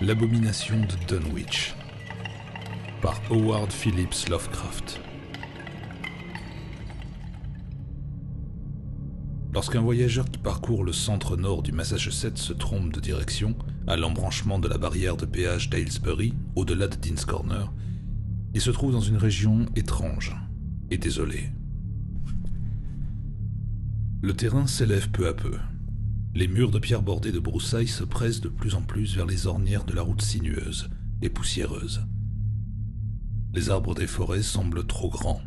L'abomination de Dunwich par Howard Phillips Lovecraft. Lorsqu'un voyageur qui parcourt le centre-nord du Massachusetts se trompe de direction à l'embranchement de la barrière de péage d'Aylesbury, au-delà de Dean's Corner, il se trouve dans une région étrange et désolée. Le terrain s'élève peu à peu. Les murs de pierre bordés de broussailles se pressent de plus en plus vers les ornières de la route sinueuse et poussiéreuse. Les arbres des forêts semblent trop grands.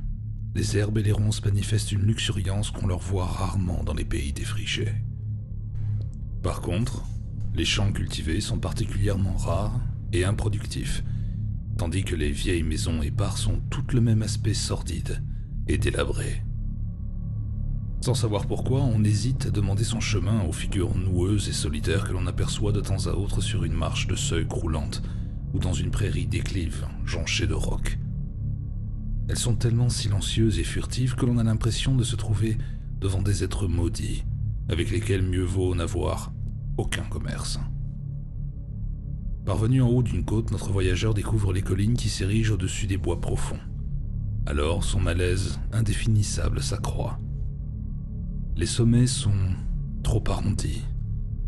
Les herbes et les ronces manifestent une luxuriance qu'on leur voit rarement dans les pays défrichés. Par contre, les champs cultivés sont particulièrement rares et improductifs, tandis que les vieilles maisons éparses ont toutes le même aspect sordide et délabré. Sans savoir pourquoi, on hésite à demander son chemin aux figures noueuses et solitaires que l'on aperçoit de temps à autre sur une marche de seuil croulante ou dans une prairie déclive jonchée de rocs. Elles sont tellement silencieuses et furtives que l'on a l'impression de se trouver devant des êtres maudits, avec lesquels mieux vaut n'avoir aucun commerce. Parvenu en haut d'une côte, notre voyageur découvre les collines qui s'érigent au-dessus des bois profonds. Alors son malaise indéfinissable s'accroît. Les sommets sont trop arrondis,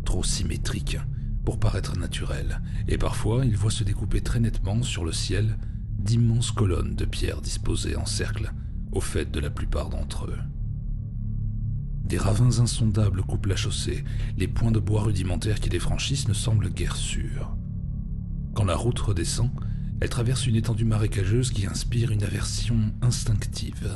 trop symétriques pour paraître naturels, et parfois il voit se découper très nettement sur le ciel d'immenses colonnes de pierre disposées en cercle au fait de la plupart d'entre eux. Des ravins insondables coupent la chaussée, les points de bois rudimentaires qui les franchissent ne semblent guère sûrs. Quand la route redescend, elle traverse une étendue marécageuse qui inspire une aversion instinctive.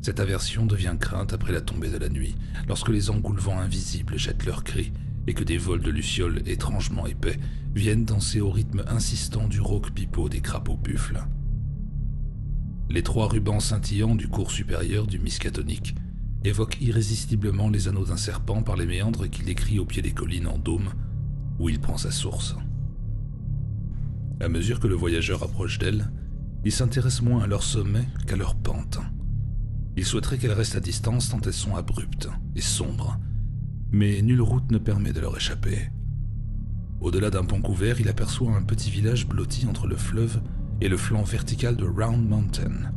Cette aversion devient crainte après la tombée de la nuit, lorsque les engoulevents invisibles jettent leurs cris et que des vols de lucioles étrangement épais viennent danser au rythme insistant du rauque-pipeau des crapauds buffles. Les trois rubans scintillants du cours supérieur du Miskatonic évoquent irrésistiblement les anneaux d'un serpent par les méandres qu'il décrit au pied des collines en dôme, où il prend sa source. À mesure que le voyageur approche d'elles, il s'intéresse moins à leur sommet qu'à leur pente. Il souhaiterait qu'elles restent à distance tant elles sont abruptes et sombres, mais nulle route ne permet de leur échapper. Au-delà d'un pont couvert, il aperçoit un petit village blotti entre le fleuve et le flanc vertical de Round Mountain,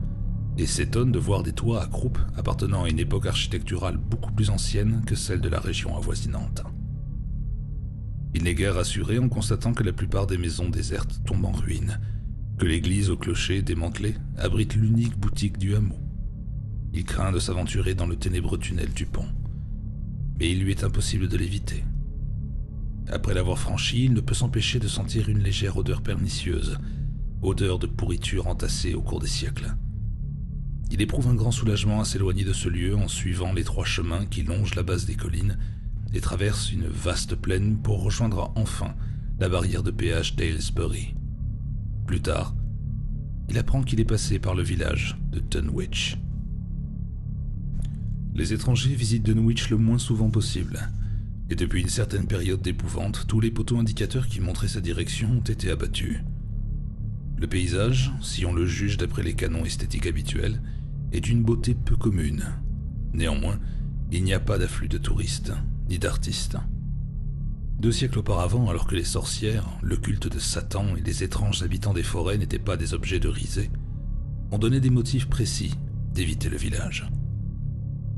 et s'étonne de voir des toits à croupe appartenant à une époque architecturale beaucoup plus ancienne que celle de la région avoisinante. Il n'est guère rassuré en constatant que la plupart des maisons désertes tombent en ruine, que l'église au clocher démantelé abrite l'unique boutique du hameau. Il craint de s'aventurer dans le ténébreux tunnel du pont, mais il lui est impossible de l'éviter. Après l'avoir franchi, il ne peut s'empêcher de sentir une légère odeur pernicieuse, odeur de pourriture entassée au cours des siècles. Il éprouve un grand soulagement à s'éloigner de ce lieu en suivant les trois chemins qui longent la base des collines et traversent une vaste plaine pour rejoindre enfin la barrière de péage d'Aylesbury. Plus tard, il apprend qu'il est passé par le village de Dunwich. Les étrangers visitent Dunwich le moins souvent possible, et depuis une certaine période d'épouvante, tous les poteaux indicateurs qui montraient sa direction ont été abattus. Le paysage, si on le juge d'après les canons esthétiques habituels, est d'une beauté peu commune. Néanmoins, il n'y a pas d'afflux de touristes, ni d'artistes. 2 siècles auparavant, alors que les sorcières, le culte de Satan et les étranges habitants des forêts n'étaient pas des objets de risée, on donnait des motifs précis d'éviter le village.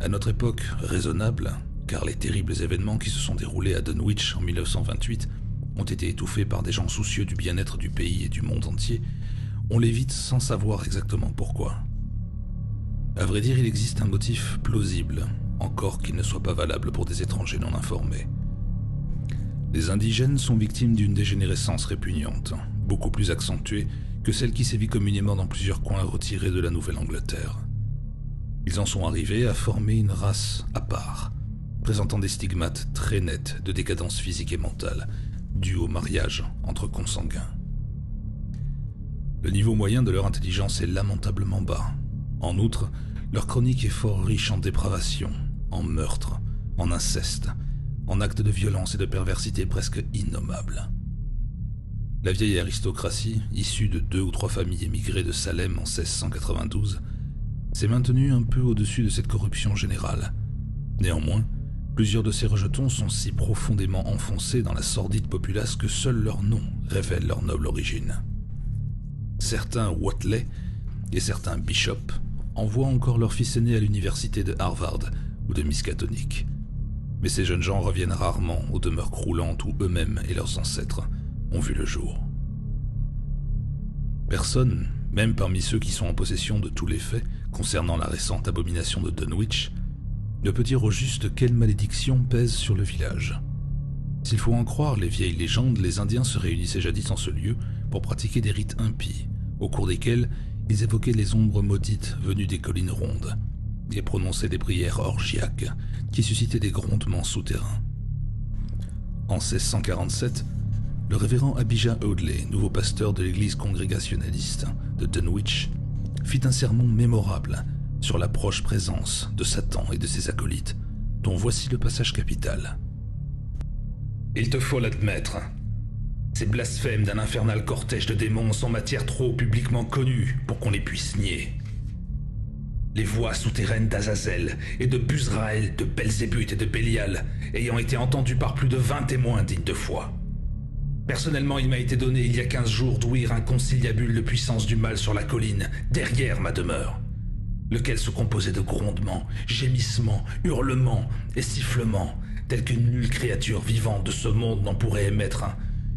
À notre époque raisonnable, car les terribles événements qui se sont déroulés à Dunwich en 1928 ont été étouffés par des gens soucieux du bien-être du pays et du monde entier, on l'évite sans savoir exactement pourquoi. À vrai dire, il existe un motif plausible, encore qu'il ne soit pas valable pour des étrangers non informés. Les indigènes sont victimes d'une dégénérescence répugnante, beaucoup plus accentuée que celle qui sévit communément dans plusieurs coins retirés de la Nouvelle-Angleterre. Ils en sont arrivés à former une race à part, présentant des stigmates très nets de décadence physique et mentale, dus au mariage entre consanguins. Le niveau moyen de leur intelligence est lamentablement bas. En outre, leur chronique est fort riche en dépravation, en meurtres, en inceste, en actes de violence et de perversité presque innommables. La vieille aristocratie, issue de 2 ou 3 familles émigrées de Salem en 1692, s'est maintenue un peu au-dessus de cette corruption générale. Néanmoins, Plusieurs de ces rejetons sont si profondément enfoncés dans la sordide populace que seul leur nom révèle leur noble origine. Certains Watley et certains Bishop envoient encore leur fils aîné à l'université de Harvard ou de Miskatonic. Mais ces jeunes gens reviennent rarement aux demeures croulantes où eux-mêmes et leurs ancêtres ont vu le jour. Personne, même parmi ceux qui sont en possession de tous les faits concernant la récente abomination de Dunwich, ne peut dire au juste quelle malédiction pèse sur le village. S'il faut en croire les vieilles légendes, les Indiens se réunissaient jadis en ce lieu pour pratiquer des rites impies, au cours desquels ils évoquaient les ombres maudites venues des collines rondes et prononçaient des prières orgiaques qui suscitaient des grondements souterrains. En 1647, le révérend Abijah Audley, nouveau pasteur de l'église congrégationaliste de Dunwich, fit un sermon mémorable sur la proche présence de Satan et de ses acolytes, dont voici le passage capital. « Il te faut l'admettre. Ces blasphèmes d'un infernal cortège de démons sont matière trop publiquement connue pour qu'on les puisse nier. Les voix souterraines d'Azazel et de Buzraël, de Belzébuth et de Bélial ayant été entendues par plus de 20 témoins dignes de foi. Personnellement, il m'a été donné il y a 15 jours d'ouïr un conciliabule de puissance du mal sur la colline, derrière ma demeure, lequel se composait de grondements, gémissements, hurlements et sifflements, tels qu'une nulle créature vivante de ce monde n'en pourrait émettre un,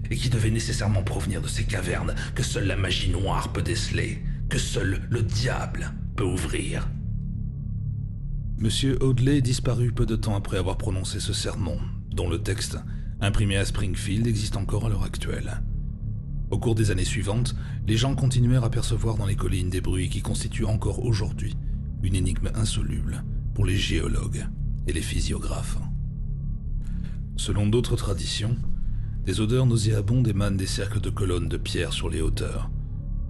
et qui devait nécessairement provenir de ces cavernes que seule la magie noire peut déceler, que seul le diable peut ouvrir. » Monsieur Audley disparut peu de temps après avoir prononcé ce sermon, dont le texte, imprimé à Springfield, existe encore à l'heure actuelle. Au cours des années suivantes, les gens continuèrent à percevoir dans les collines des bruits qui constituent encore aujourd'hui une énigme insoluble pour les géologues et les physiographes. Selon d'autres traditions, des odeurs nauséabondes émanent des cercles de colonnes de pierre sur les hauteurs,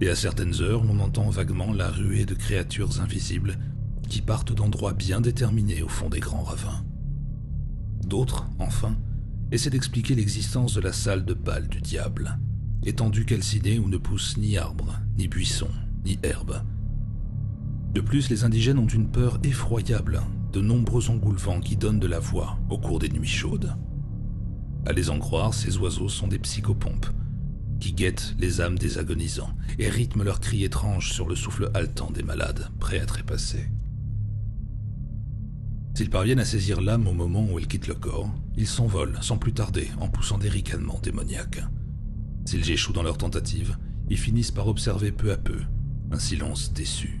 et à certaines heures, l'on entend vaguement la ruée de créatures invisibles qui partent d'endroits bien déterminés au fond des grands ravins. D'autres, enfin, essaient d'expliquer l'existence de la salle de bal du diable, étendue calcinée où ne pousse ni arbre, ni buisson, ni herbe. De plus, les indigènes ont une peur effroyable de nombreux engoulements qui donnent de la voix au cours des nuits chaudes. À les en croire, ces oiseaux sont des psychopompes, qui guettent les âmes des agonisants et rythment leurs cris étranges sur le souffle haletant des malades, prêts à trépasser. S'ils parviennent à saisir l'âme au moment où elle quitte le corps, ils s'envolent sans plus tarder en poussant des ricanements démoniaques. S'ils échouent dans leur tentative, ils finissent par observer peu à peu un silence déçu.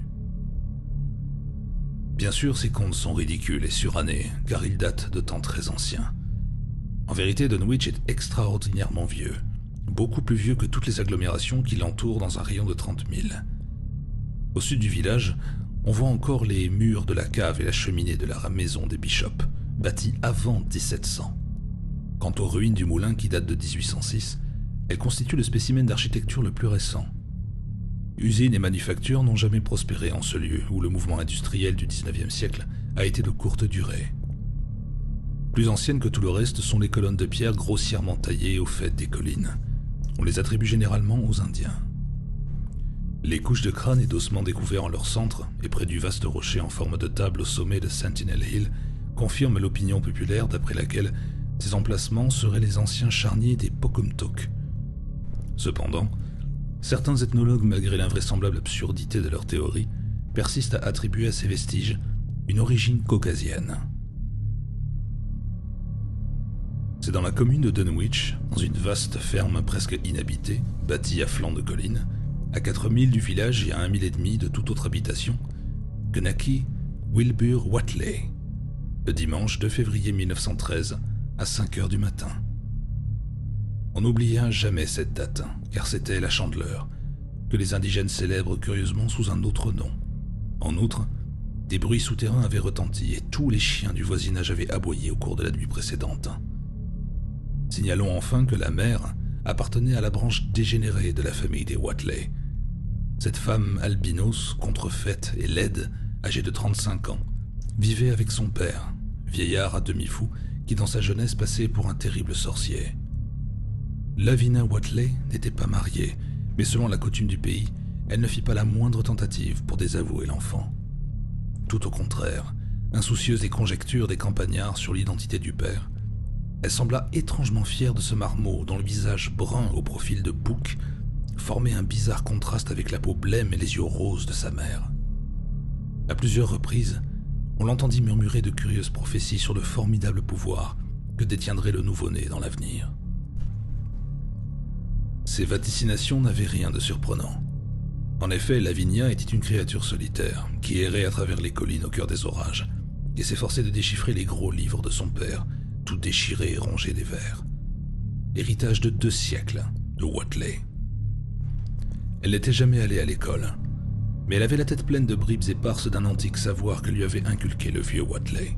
Bien sûr, ces contes sont ridicules et surannés, car ils datent de temps très anciens. En vérité, Dunwich est extraordinairement vieux, beaucoup plus vieux que toutes les agglomérations qui l'entourent dans un rayon de 30 000. Au sud du village, on voit encore les murs de la cave et la cheminée de la maison des Bishop, bâtie avant 1700. Quant aux ruines du moulin qui datent de 1806, elles constituent le spécimen d'architecture le plus récent. Usines et manufactures n'ont jamais prospéré en ce lieu où le mouvement industriel du XIXe siècle a été de courte durée. Plus anciennes que tout le reste sont les colonnes de pierre grossièrement taillées au faîte des collines. On les attribue généralement aux Indiens. Les couches de crâne et d'ossements découverts en leur centre et près du vaste rocher en forme de table au sommet de Sentinel Hill confirment l'opinion populaire d'après laquelle ces emplacements seraient les anciens charniers des Pocumtuck. Cependant, certains ethnologues, malgré l'invraisemblable absurdité de leur théorie, persistent à attribuer à ces vestiges une origine caucasienne. C'est dans la commune de Dunwich, dans une vaste ferme presque inhabitée, bâtie à flanc de colline, à 4 milles du village et à 1 mille et demi de toute autre habitation, que naquit Wilbur Watley, le dimanche 2 février 1913, à 5 heures du matin. On n'oublia jamais cette date, car c'était la Chandeleur, que les indigènes célèbrent curieusement sous un autre nom. En outre, des bruits souterrains avaient retenti et tous les chiens du voisinage avaient aboyé au cours de la nuit précédente. Signalons enfin que la mère appartenait à la branche dégénérée de la famille des Watley. Cette femme albinos, contrefaite et laide, âgée de 35 ans, vivait avec son père, vieillard à demi-fou, qui dans sa jeunesse passait pour un terrible sorcier. Lavina Watley n'était pas mariée, mais selon la coutume du pays, elle ne fit pas la moindre tentative pour désavouer l'enfant. Tout au contraire, Insoucieuse des conjectures des campagnards sur l'identité du père, elle sembla étrangement fière de ce marmot dont le visage brun au profil de bouc formait un bizarre contraste avec la peau blême et les yeux roses de sa mère. À plusieurs reprises, on l'entendit murmurer de curieuses prophéties sur le formidable pouvoir que détiendrait le nouveau-né dans l'avenir. Ces vaticinations n'avaient rien de surprenant. En effet, Lavinia était une créature solitaire qui errait à travers les collines au cœur des orages et s'efforçait de déchiffrer les gros livres de son père, tout déchirés et rongés des vers. Héritage de 2 siècles de Whatley. Elle n'était jamais allée à l'école, mais elle avait la tête pleine de bribes éparses d'un antique savoir que lui avait inculqué le vieux Whatley.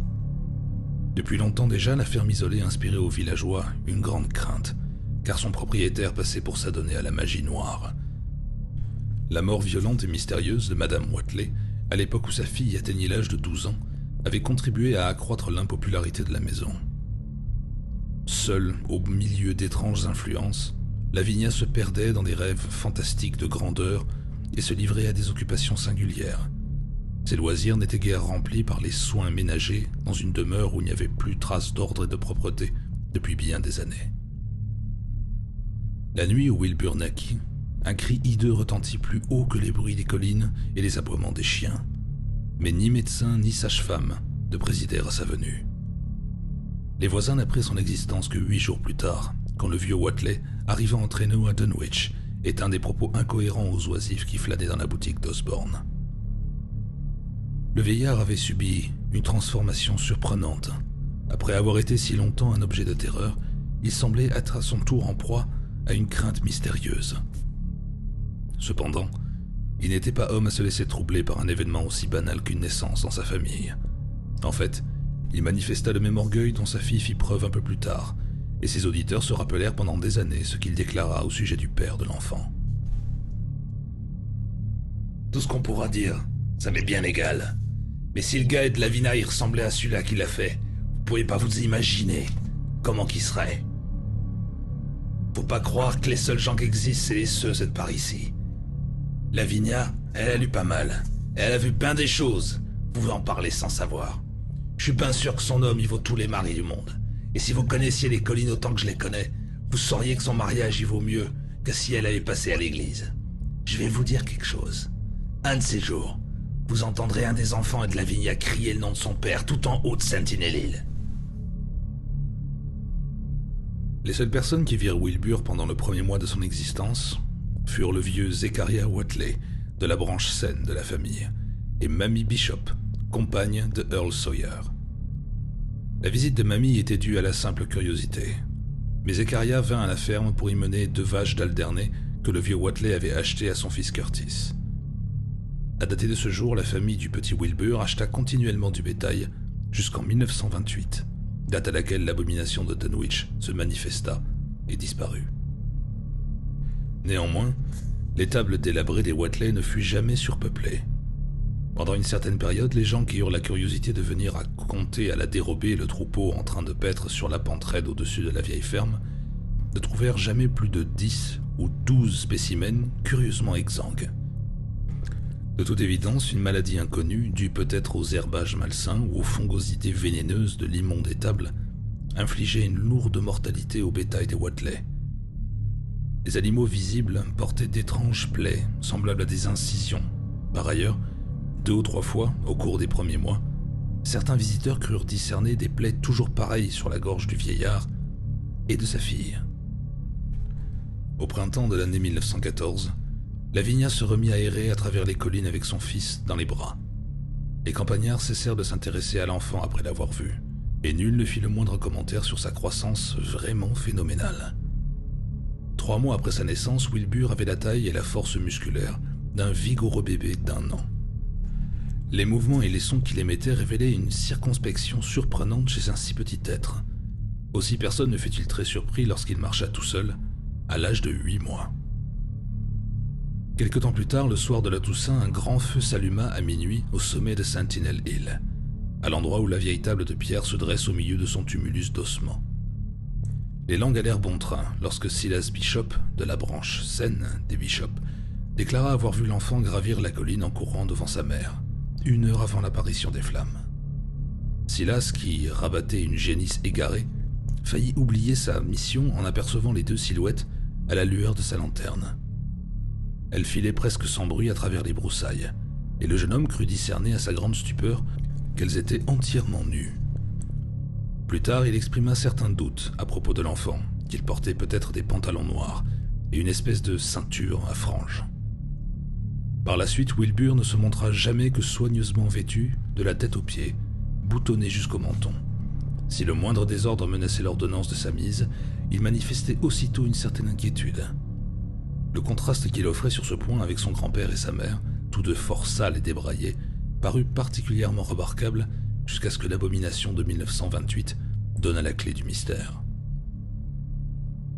Depuis longtemps déjà, la ferme isolée inspirait aux villageois une grande crainte, car son propriétaire passait pour s'adonner à la magie noire. La mort violente et mystérieuse de Madame Whatley, à l'époque où sa fille atteignait l'âge de 12 ans, avait contribué à accroître l'impopularité de la maison. Seule, au milieu d'étranges influences, Lavinia se perdait dans des rêves fantastiques de grandeur et se livrait à des occupations singulières. Ses loisirs n'étaient guère remplis par les soins ménagers dans une demeure où il n'y avait plus trace d'ordre et de propreté depuis bien des années. La nuit où Wilbur naquit, un cri hideux retentit plus haut que les bruits des collines et les aboiements des chiens. Mais ni médecin ni sage-femme ne présidèrent à sa venue. Les voisins n'apprirent son existence que 8 jours plus tard, quand le vieux Whatley arriva en traîneau à Dunwich et tint des propos incohérents aux oisifs qui flânaient dans la boutique d'Osborne. Le vieillard avait subi une transformation surprenante. Après avoir été si longtemps un objet de terreur, il semblait être à son tour en proie à une crainte mystérieuse. Cependant, il n'était pas homme à se laisser troubler par un événement aussi banal qu'une naissance dans sa famille. En fait, il manifesta le même orgueil dont sa fille fit preuve un peu plus tard, et ses auditeurs se rappelèrent pendant des années ce qu'il déclara au sujet du père de l'enfant. Tout ce qu'on pourra dire, ça m'est bien égal. Mais si le gars de Lavina il ressemblait à celui-là qui l'a fait, vous pouvez pas vous imaginer comment qu'il serait. Faut pas croire que les seuls gens qui existent, c'est les ceux de par ici. Lavinia, elle a lu pas mal. Elle a vu bien des choses. Vous pouvez en parler sans savoir. Je suis bien sûr que son homme, il vaut tous les maris du monde. Et si vous connaissiez les collines autant que je les connais, vous sauriez que son mariage y vaut mieux que si elle avait passé à l'église. Je vais vous dire quelque chose. Un de ces jours, vous entendrez un des enfants de Lavinia crier le nom de son père tout en haut de Sentinel Hill. Les seules personnes qui virent Wilbur pendant le premier mois de son existence furent le vieux Zechariah Whatley, de la branche saine de la famille, et Mamie Bishop, compagne de Earl Sawyer. La visite de Mamie était due à la simple curiosité, mais Zechariah vint à la ferme pour y mener 2 vaches d'Alderney que le vieux Whatley avait achetées à son fils Curtis. À dater de ce jour, la famille du petit Wilbur acheta continuellement du bétail jusqu'en 1928, date à laquelle l'abomination de Dunwich se manifesta et disparut. Néanmoins, l'étable délabrée des Whatley ne fut jamais surpeuplée. Pendant une certaine période, les gens qui eurent la curiosité de venir à compter à la dérobée le troupeau en train de paître sur la pente raide au-dessus de la vieille ferme ne trouvèrent jamais plus de 10 ou 12 spécimens curieusement exsangues. De toute évidence, une maladie inconnue, due peut-être aux herbages malsains ou aux fongosités vénéneuses de l'immonde étable, infligeait une lourde mortalité au bétail des Whatley. Les animaux visibles portaient d'étranges plaies, semblables à des incisions. Par ailleurs, 2 ou 3 fois, au cours des premiers mois, certains visiteurs crurent discerner des plaies toujours pareilles sur la gorge du vieillard et de sa fille. Au printemps de l'année 1914, Lavinia se remit à errer à travers les collines avec son fils dans les bras. Les campagnards cessèrent de s'intéresser à l'enfant après l'avoir vu, et nul ne fit le moindre commentaire sur sa croissance vraiment phénoménale. 3 mois après sa naissance, Wilbur avait la taille et la force musculaire d'un vigoureux bébé d'1 an. Les mouvements et les sons qu'il émettait révélaient une circonspection surprenante chez un si petit être. Aussi personne ne fut-il très surpris lorsqu'il marcha tout seul, à l'âge de 8 mois. Quelque temps plus tard, le soir de la Toussaint, un grand feu s'alluma à minuit au sommet de Sentinel Hill, à l'endroit où la vieille table de pierre se dresse au milieu de son tumulus d'ossements. Les langues allèrent bon train lorsque Silas Bishop, de la branche saine des Bishop, déclara avoir vu l'enfant gravir la colline en courant devant sa mère, 1 heure avant l'apparition des flammes. Silas, qui rabattait une génisse égarée, faillit oublier sa mission en apercevant les deux silhouettes à la lueur de sa lanterne. Elle filait presque sans bruit à travers les broussailles, et le jeune homme crut discerner à sa grande stupeur qu'elles étaient entièrement nues. Plus tard, il exprima certains doutes à propos de l'enfant, qu'il portait peut-être des pantalons noirs et une espèce de ceinture à franges. Par la suite, Wilbur ne se montra jamais que soigneusement vêtu, de la tête aux pieds, boutonné jusqu'au menton. Si le moindre désordre menaçait l'ordonnance de sa mise, il manifestait aussitôt une certaine inquiétude. Le contraste qu'il offrait sur ce point avec son grand-père et sa mère, tous deux fort sales et débraillés, parut particulièrement remarquable jusqu'à ce que l'abomination de 1928 donna la clé du mystère.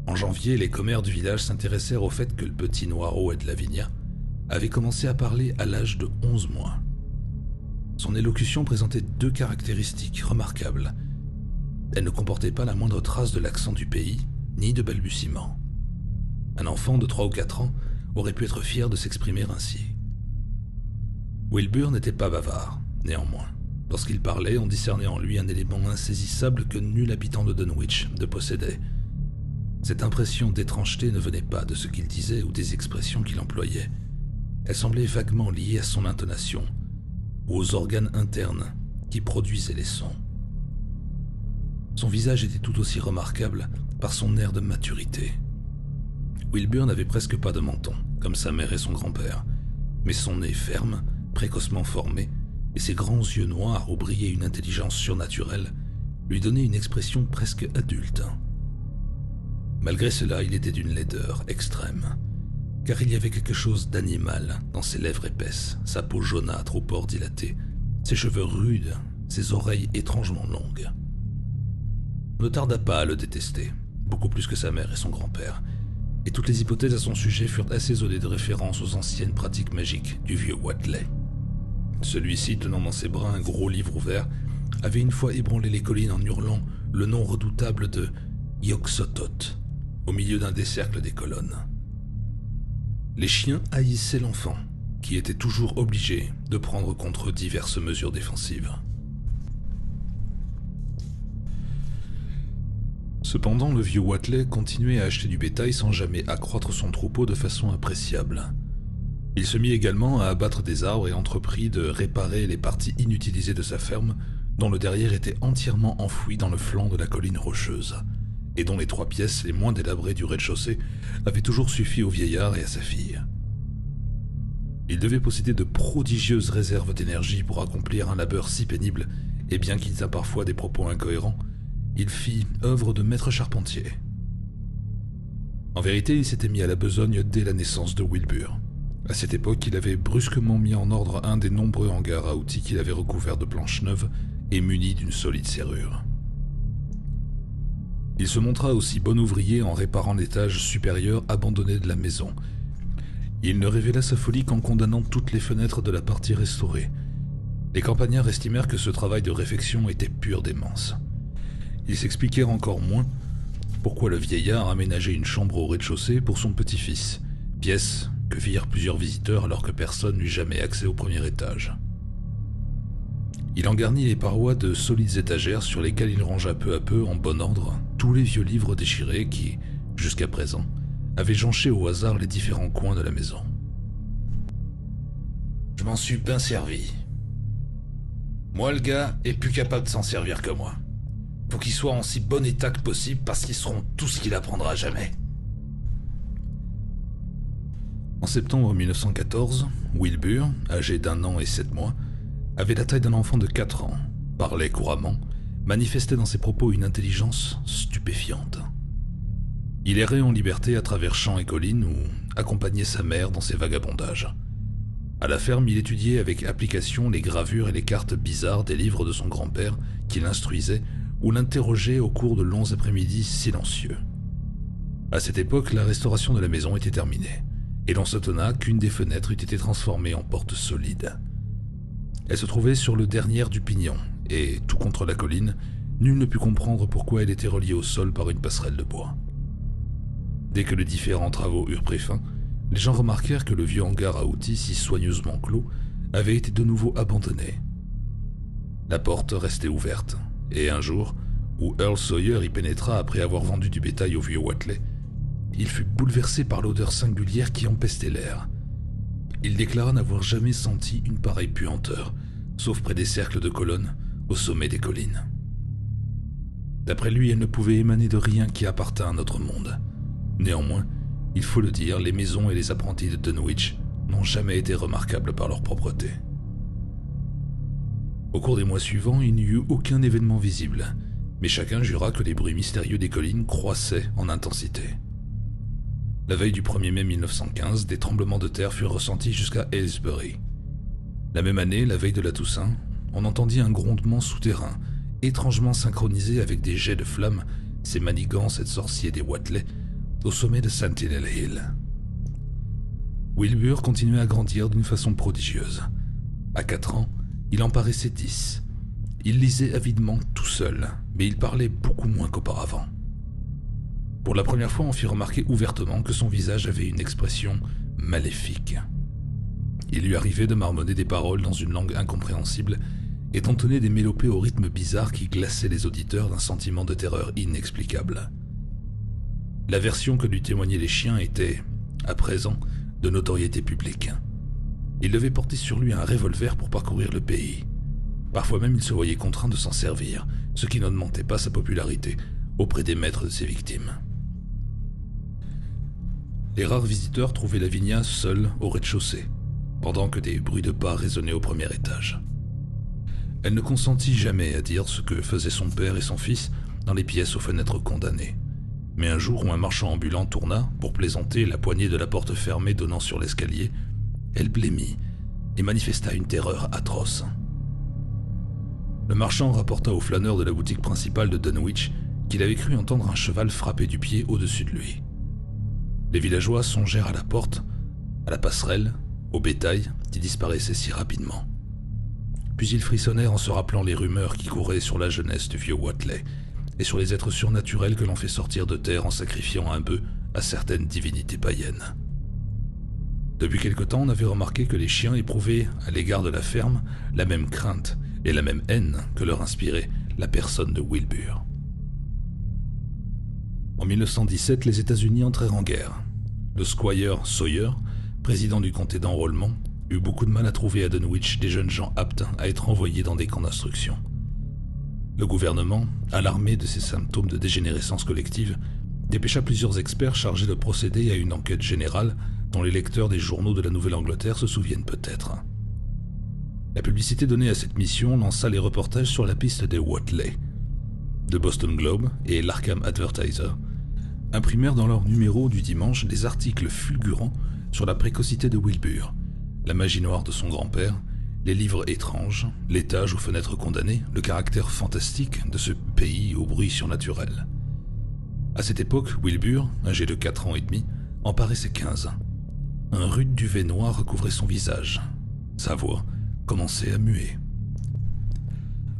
En janvier, les commères du village s'intéressèrent au fait que le petit Noiro et de Lavinia avait commencé à parler à l'âge de 11 mois. Son élocution présentait deux caractéristiques remarquables. Elle ne comportait pas la moindre trace de l'accent du pays, ni de balbutiements. Un enfant de 3 ou 4 ans aurait pu être fier de s'exprimer ainsi. Wilbur n'était pas bavard, néanmoins. Lorsqu'il parlait, on discernait en lui un élément insaisissable que nul habitant de Dunwich ne possédait. Cette impression d'étrangeté ne venait pas de ce qu'il disait ou des expressions qu'il employait. Elle semblait vaguement liée à son intonation, ou aux organes internes qui produisaient les sons. Son visage était tout aussi remarquable par son air de maturité. Wilbur n'avait presque pas de menton, comme sa mère et son grand-père, mais son nez ferme, précocement formé, et ses grands yeux noirs où brillait une intelligence surnaturelle lui donnaient une expression presque adulte. Malgré cela, il était d'une laideur extrême, car il y avait quelque chose d'animal dans ses lèvres épaisses, sa peau jaunâtre aux pores dilatés, ses cheveux rudes, ses oreilles étrangement longues. On ne tarda pas à le détester, beaucoup plus que sa mère et son grand-père, et toutes les hypothèses à son sujet furent assaisonnées de références aux anciennes pratiques magiques du vieux Watley. Celui-ci, tenant dans ses bras un gros livre ouvert, avait une fois ébranlé les collines en hurlant le nom redoutable de Yog-Sothoth, au milieu d'un des cercles des colonnes. Les chiens haïssaient l'enfant, qui était toujours obligé de prendre contre eux diverses mesures défensives. Cependant, le vieux Watley continuait à acheter du bétail sans jamais accroître son troupeau de façon appréciable. Il se mit également à abattre des arbres et entreprit de réparer les parties inutilisées de sa ferme, dont le derrière était entièrement enfoui dans le flanc de la colline rocheuse, et dont les 3 pièces les moins délabrées du rez-de-chaussée avaient toujours suffi au vieillard et à sa fille. Il devait posséder de prodigieuses réserves d'énergie pour accomplir un labeur si pénible, et bien qu'il tînt parfois des propos incohérents, il fit œuvre de maître charpentier. En vérité, il s'était mis à la besogne dès la naissance de Wilbur. À cette époque, il avait brusquement mis en ordre un des nombreux hangars à outils qu'il avait recouverts de planches neuves et munis d'une solide serrure. Il se montra aussi bon ouvrier en réparant l'étage supérieur abandonné de la maison. Il ne révéla sa folie qu'en condamnant toutes les fenêtres de la partie restaurée. Les campagnards estimèrent que ce travail de réfection était pure démence. Ils s'expliquèrent encore moins pourquoi le vieillard aménageait une chambre au rez-de-chaussée pour son petit-fils, pièce que virent plusieurs visiteurs alors que personne n'eut jamais accès au premier étage. Il en garnit les parois de solides étagères sur lesquelles il rangea peu à peu, en bon ordre, tous les vieux livres déchirés qui, jusqu'à présent, avaient jonché au hasard les différents coins de la maison. Je m'en suis bien servi. Moi, le gars, est plus capable de s'en servir que moi. Faut qu'il soit en si bon état que possible parce qu'ils seront tout ce qu'il apprendra jamais. En septembre 1914, Wilbur, âgé d'1 an et 7 mois, avait la taille d'un enfant de 4 ans, parlait couramment, manifestait dans ses propos une intelligence stupéfiante. Il errait en liberté à travers champs et collines ou accompagnait sa mère dans ses vagabondages. À la ferme, il étudiait avec application les gravures et les cartes bizarres des livres de son grand-père qui l'instruisait ou l'interrogeait au cours de longs après-midi silencieux. À cette époque, la restauration de la maison était terminée, et l'on s'étonna qu'une des fenêtres eût été transformée en porte solide. Elle se trouvait sur le dernier du pignon, et, tout contre la colline, nul ne put comprendre pourquoi elle était reliée au sol par une passerelle de bois. Dès que les différents travaux eurent pris fin, les gens remarquèrent que le vieux hangar à outils si soigneusement clos avait été de nouveau abandonné. La porte restait ouverte, et un jour, où Earl Sawyer y pénétra après avoir vendu du bétail au vieux Watley, il fut bouleversé par l'odeur singulière qui empestait l'air. Il déclara n'avoir jamais senti une pareille puanteur, sauf près des cercles de colonnes, au sommet des collines. D'après lui, elle ne pouvait émaner de rien qui appartint à notre monde. Néanmoins, il faut le dire, les maisons et les apprentis de Dunwich n'ont jamais été remarquables par leur propreté. Au cours des mois suivants, il n'y eut aucun événement visible, mais chacun jura que les bruits mystérieux des collines croissaient en intensité. La veille du 1er mai 1915, des tremblements de terre furent ressentis jusqu'à Aylesbury. La même année, la veille de la Toussaint, on entendit un grondement souterrain, étrangement synchronisé avec des jets de flammes, ces manigances et de sorciers des Watley, au sommet de Sentinel Hill. Wilbur continuait à grandir d'une façon prodigieuse. À 4 ans, il en paraissait 10. Il lisait avidement tout seul, mais il parlait beaucoup moins qu'auparavant. Pour la première fois, on fit remarquer ouvertement que son visage avait une expression maléfique. Il lui arrivait de marmonner des paroles dans une langue incompréhensible et d'entonner des mélopées au rythme bizarre qui glaçaient les auditeurs d'un sentiment de terreur inexplicable. L'aversion que lui témoignaient les chiens était, à présent, de notoriété publique. Il devait porter sur lui un revolver pour parcourir le pays. Parfois même il se voyait contraint de s'en servir, ce qui n'augmentait pas sa popularité auprès des maîtres de ses victimes. Les rares visiteurs trouvaient Lavinia seule au rez-de-chaussée, pendant que des bruits de pas résonnaient au premier étage. Elle ne consentit jamais à dire ce que faisaient son père et son fils dans les pièces aux fenêtres condamnées. Mais un jour où un marchand ambulant tourna, pour plaisanter, la poignée de la porte fermée donnant sur l'escalier, elle blêmit et manifesta une terreur atroce. Le marchand rapporta au flâneur de la boutique principale de Dunwich qu'il avait cru entendre un cheval frapper du pied au-dessus de lui. Les villageois songèrent à la porte, à la passerelle, au bétail qui disparaissait si rapidement. Puis ils frissonnèrent en se rappelant les rumeurs qui couraient sur la jeunesse du vieux Watley et sur les êtres surnaturels que l'on fait sortir de terre en sacrifiant un bœuf à certaines divinités païennes. Depuis quelque temps, on avait remarqué que les chiens éprouvaient, à l'égard de la ferme, la même crainte et la même haine que leur inspirait la personne de Wilbur. En 1917, les États-Unis entrèrent en guerre. Le squire Sawyer, président du comté d'enrôlement, eut beaucoup de mal à trouver à Dunwich des jeunes gens aptes à être envoyés dans des camps d'instruction. Le gouvernement, alarmé de ces symptômes de dégénérescence collective, dépêcha plusieurs experts chargés de procéder à une enquête générale dont les lecteurs des journaux de la Nouvelle-Angleterre se souviennent peut-être. La publicité donnée à cette mission lança les reportages sur la piste des Watley. Le Boston Globe et l'Arkham Advertiser imprimèrent dans leur numéro du dimanche des articles fulgurants sur la précocité de Wilbur, la magie noire de son grand-père, les livres étranges, l'étage aux fenêtres condamnées, le caractère fantastique de ce pays au bruit surnaturel. À cette époque, Wilbur, âgé de 4 ans et demi, en paraissait 15. Un rude duvet noir recouvrait son visage. Sa voix commençait à muer.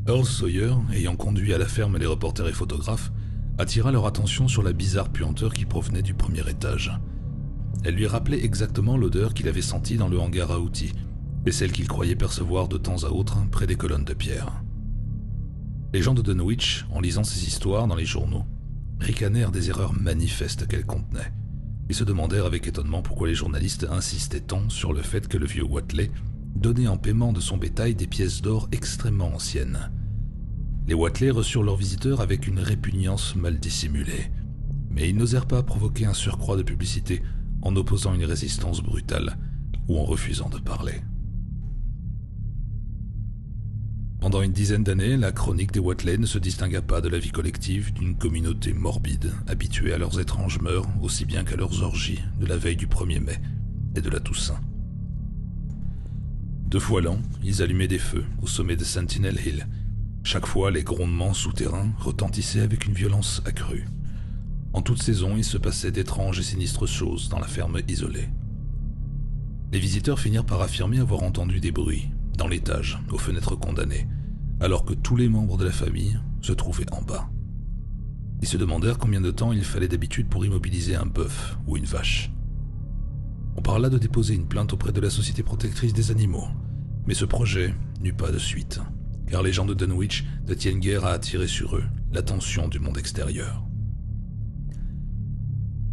Earl Sawyer, ayant conduit à la ferme les reporters et photographes, attira leur attention sur la bizarre puanteur qui provenait du premier étage. Elle lui rappelait exactement l'odeur qu'il avait sentie dans le hangar à outils, et celle qu'il croyait percevoir de temps à autre près des colonnes de pierre. Les gens de Dunwich, en lisant ces histoires dans les journaux, ricanèrent des erreurs manifestes qu'elles contenaient. Ils se demandèrent avec étonnement pourquoi les journalistes insistaient tant sur le fait que le vieux Watley donnait en paiement de son bétail des pièces d'or extrêmement anciennes. Les Watley reçurent leurs visiteurs avec une répugnance mal dissimulée, mais ils n'osèrent pas provoquer un surcroît de publicité en opposant une résistance brutale ou en refusant de parler. Pendant une dizaine d'années, la chronique des Watley ne se distingua pas de la vie collective d'une communauté morbide, habituée à leurs étranges mœurs aussi bien qu'à leurs orgies de la veille du 1er mai et de la Toussaint. 2 fois l'an, ils allumaient des feux au sommet de Sentinel Hill. Chaque fois, les grondements souterrains retentissaient avec une violence accrue. En toute saison, il se passait d'étranges et sinistres choses dans la ferme isolée. Les visiteurs finirent par affirmer avoir entendu des bruits dans l'étage, aux fenêtres condamnées, alors que tous les membres de la famille se trouvaient en bas. Ils se demandèrent combien de temps il fallait d'habitude pour immobiliser un bœuf ou une vache. On parla de déposer une plainte auprès de la Société protectrice des animaux, mais ce projet n'eut pas de suite. car les gens de Dunwich ne tiennent guère à attirer sur eux l'attention du monde extérieur.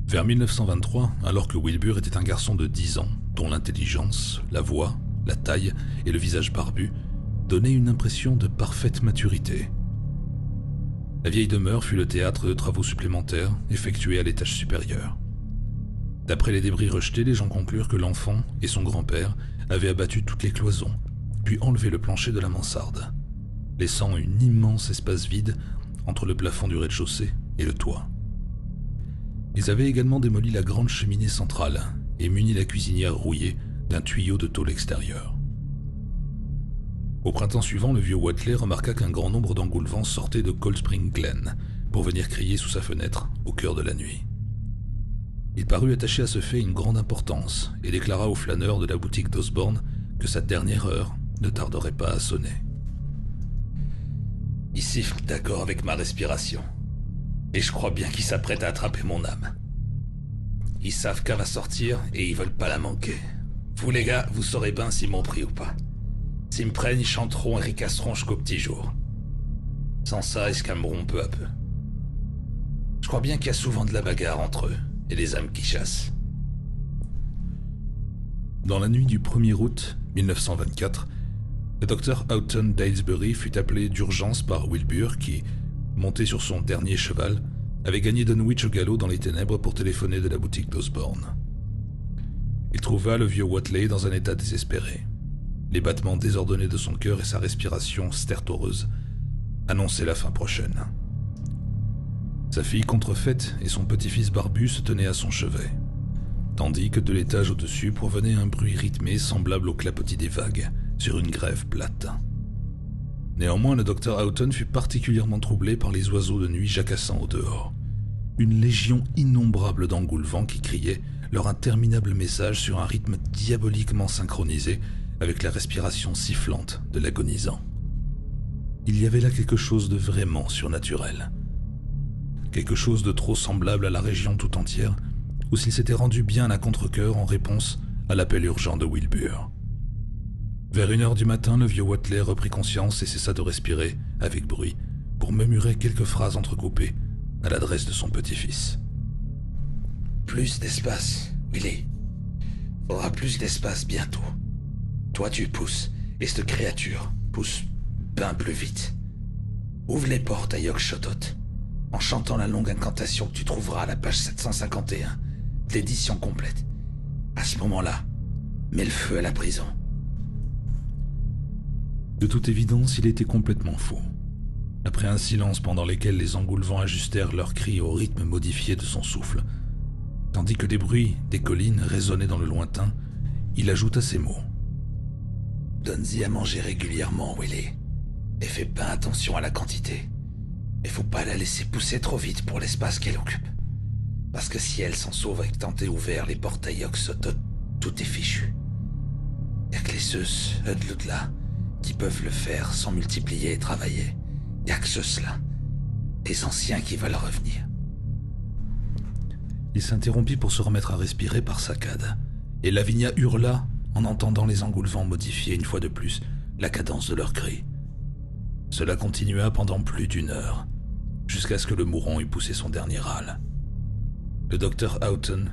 Vers 1923, alors que Wilbur était un garçon de 10 ans, dont l'intelligence, la voix, la taille et le visage barbu donnaient une impression de parfaite maturité. La vieille demeure fut le théâtre de travaux supplémentaires effectués à l'étage supérieur. D'après les débris rejetés, les gens conclurent que l'enfant et son grand-père avaient abattu toutes les cloisons, puis enlevé le plancher de la mansarde, laissant un immense espace vide entre le plafond du rez-de-chaussée et le toit. Ils avaient également démoli la grande cheminée centrale et muni la cuisinière rouillée d'un tuyau de tôle extérieur. Au printemps suivant, le vieux Watley remarqua qu'un grand nombre d'engoulevents sortaient de Cold Spring Glen pour venir crier sous sa fenêtre au cœur de la nuit. Il parut attacher à ce fait une grande importance et déclara au flâneur de la boutique d'Osborne que sa dernière heure ne tarderait pas à sonner. Ils sifflent d'accord avec ma respiration. Et je crois bien qu'ils s'apprêtent à attraper mon âme. Ils savent qu'elle va sortir et ils veulent pas la manquer. Vous les gars, vous saurez bien s'ils m'ont pris ou pas. S'ils me prennent, ils chanteront et ricasseront jusqu'au petit jour. Sans ça, ils se calmeront peu à peu. Je crois bien qu'il y a souvent de la bagarre entre eux et les âmes qui chassent. Dans la nuit du 1er août 1924, le docteur Houghton d'Aylesbury fut appelé d'urgence par Wilbur qui, monté sur son dernier cheval, avait gagné Dunwich au galop dans les ténèbres pour téléphoner de la boutique d'Osborne. Il trouva le vieux Watley dans un état désespéré. Les battements désordonnés de son cœur et sa respiration stertoreuse annonçaient la fin prochaine. Sa fille contrefaite et son petit-fils barbu se tenaient à son chevet, tandis que de l'étage au-dessus provenait un bruit rythmé semblable au clapotis des vagues sur une grève plate. Néanmoins, le docteur Houghton fut particulièrement troublé par les oiseaux de nuit jacassant au dehors. Une légion innombrable d'engoulevents qui criaient leur interminable message sur un rythme diaboliquement synchronisé avec la respiration sifflante de l'agonisant. Il y avait là quelque chose de vraiment surnaturel. Quelque chose de trop semblable à la région tout entière, ou s'il s'était rendu bien à contre-cœur en réponse à l'appel urgent de Wilbur. Vers 1h du matin, le vieux Watley reprit conscience et cessa de respirer, avec bruit, pour murmurer quelques phrases entrecoupées à l'adresse de son petit-fils. Plus d'espace, Willy. Faudra plus d'espace bientôt. Toi tu pousses, et cette créature pousse ben plus vite. Ouvre les portes à Yog-Sothoth, en chantant la longue incantation que tu trouveras à la page 751 de l'édition complète. À ce moment-là, mets le feu à la prison. De toute évidence, il était complètement fou. Après un silence pendant lequel les engoulevents ajustèrent leurs cris au rythme modifié de son souffle, tandis que des bruits des collines résonnaient dans le lointain, il ajouta ces mots. « Donne-y à manger régulièrement, Willy, et fais pas attention à la quantité. Mais faut pas la laisser pousser trop vite pour l'espace qu'elle occupe. Parce que si elle s'en sauve avec tenter ouvert les portes à Yog-Sothoth, tout est fichu. Y'a que les Zeus, là, qui peuvent le faire sans multiplier et travailler. Y'a que ceux-là, les anciens qui veulent revenir. » Il s'interrompit pour se remettre à respirer par saccades, et Lavinia hurla en entendant les engoulevents modifier une fois de plus la cadence de leurs cris. Cela continua pendant plus d'1 heure, jusqu'à ce que le mourant eût poussé son dernier râle. Le docteur Houghton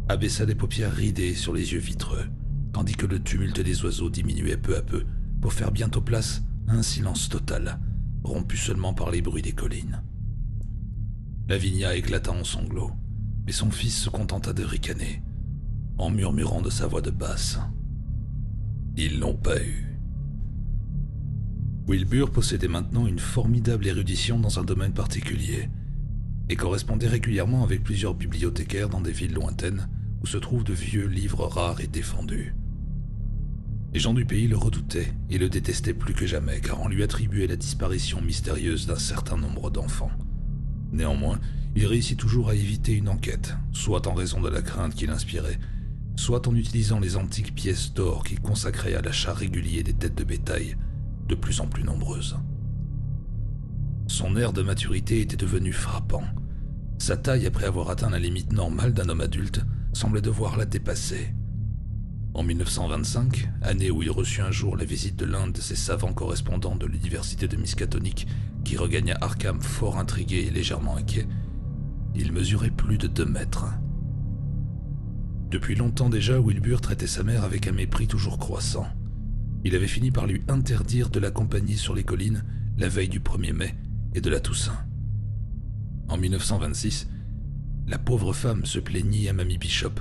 abaissa les paupières ridées sur les yeux vitreux, tandis que le tumulte des oiseaux diminuait peu à peu pour faire bientôt place à un silence total, rompu seulement par les bruits des collines. Lavinia éclata en sanglots, mais son fils se contenta de ricaner, en murmurant de sa voix de basse. « Ils l'ont pas eu. » Wilbur possédait maintenant une formidable érudition dans un domaine particulier, et correspondait régulièrement avec plusieurs bibliothécaires dans des villes lointaines où se trouvent de vieux livres rares et défendus. Les gens du pays le redoutaient et le détestaient plus que jamais car on lui attribuait la disparition mystérieuse d'un certain nombre d'enfants. Néanmoins, il réussit toujours à éviter une enquête, soit en raison de la crainte qu'il inspirait, soit en utilisant les antiques pièces d'or qu'il consacrait à l'achat régulier des têtes de bétail, de plus en plus nombreuses. Son air de maturité était devenu frappant. Sa taille, après avoir atteint la limite normale d'un homme adulte, semblait devoir la dépasser. En 1925, année où il reçut un jour la visite de l'un de ses savants correspondants de l'université de Miskatonic, qui regagna Arkham fort intrigué et légèrement inquiet, il mesurait plus de 2 mètres. Depuis longtemps déjà, Wilbur traitait sa mère avec un mépris toujours croissant. Il avait fini par lui interdire de l'accompagner sur les collines la veille du 1er mai et de la Toussaint. En 1926, la pauvre femme se plaignit à Mamie Bishop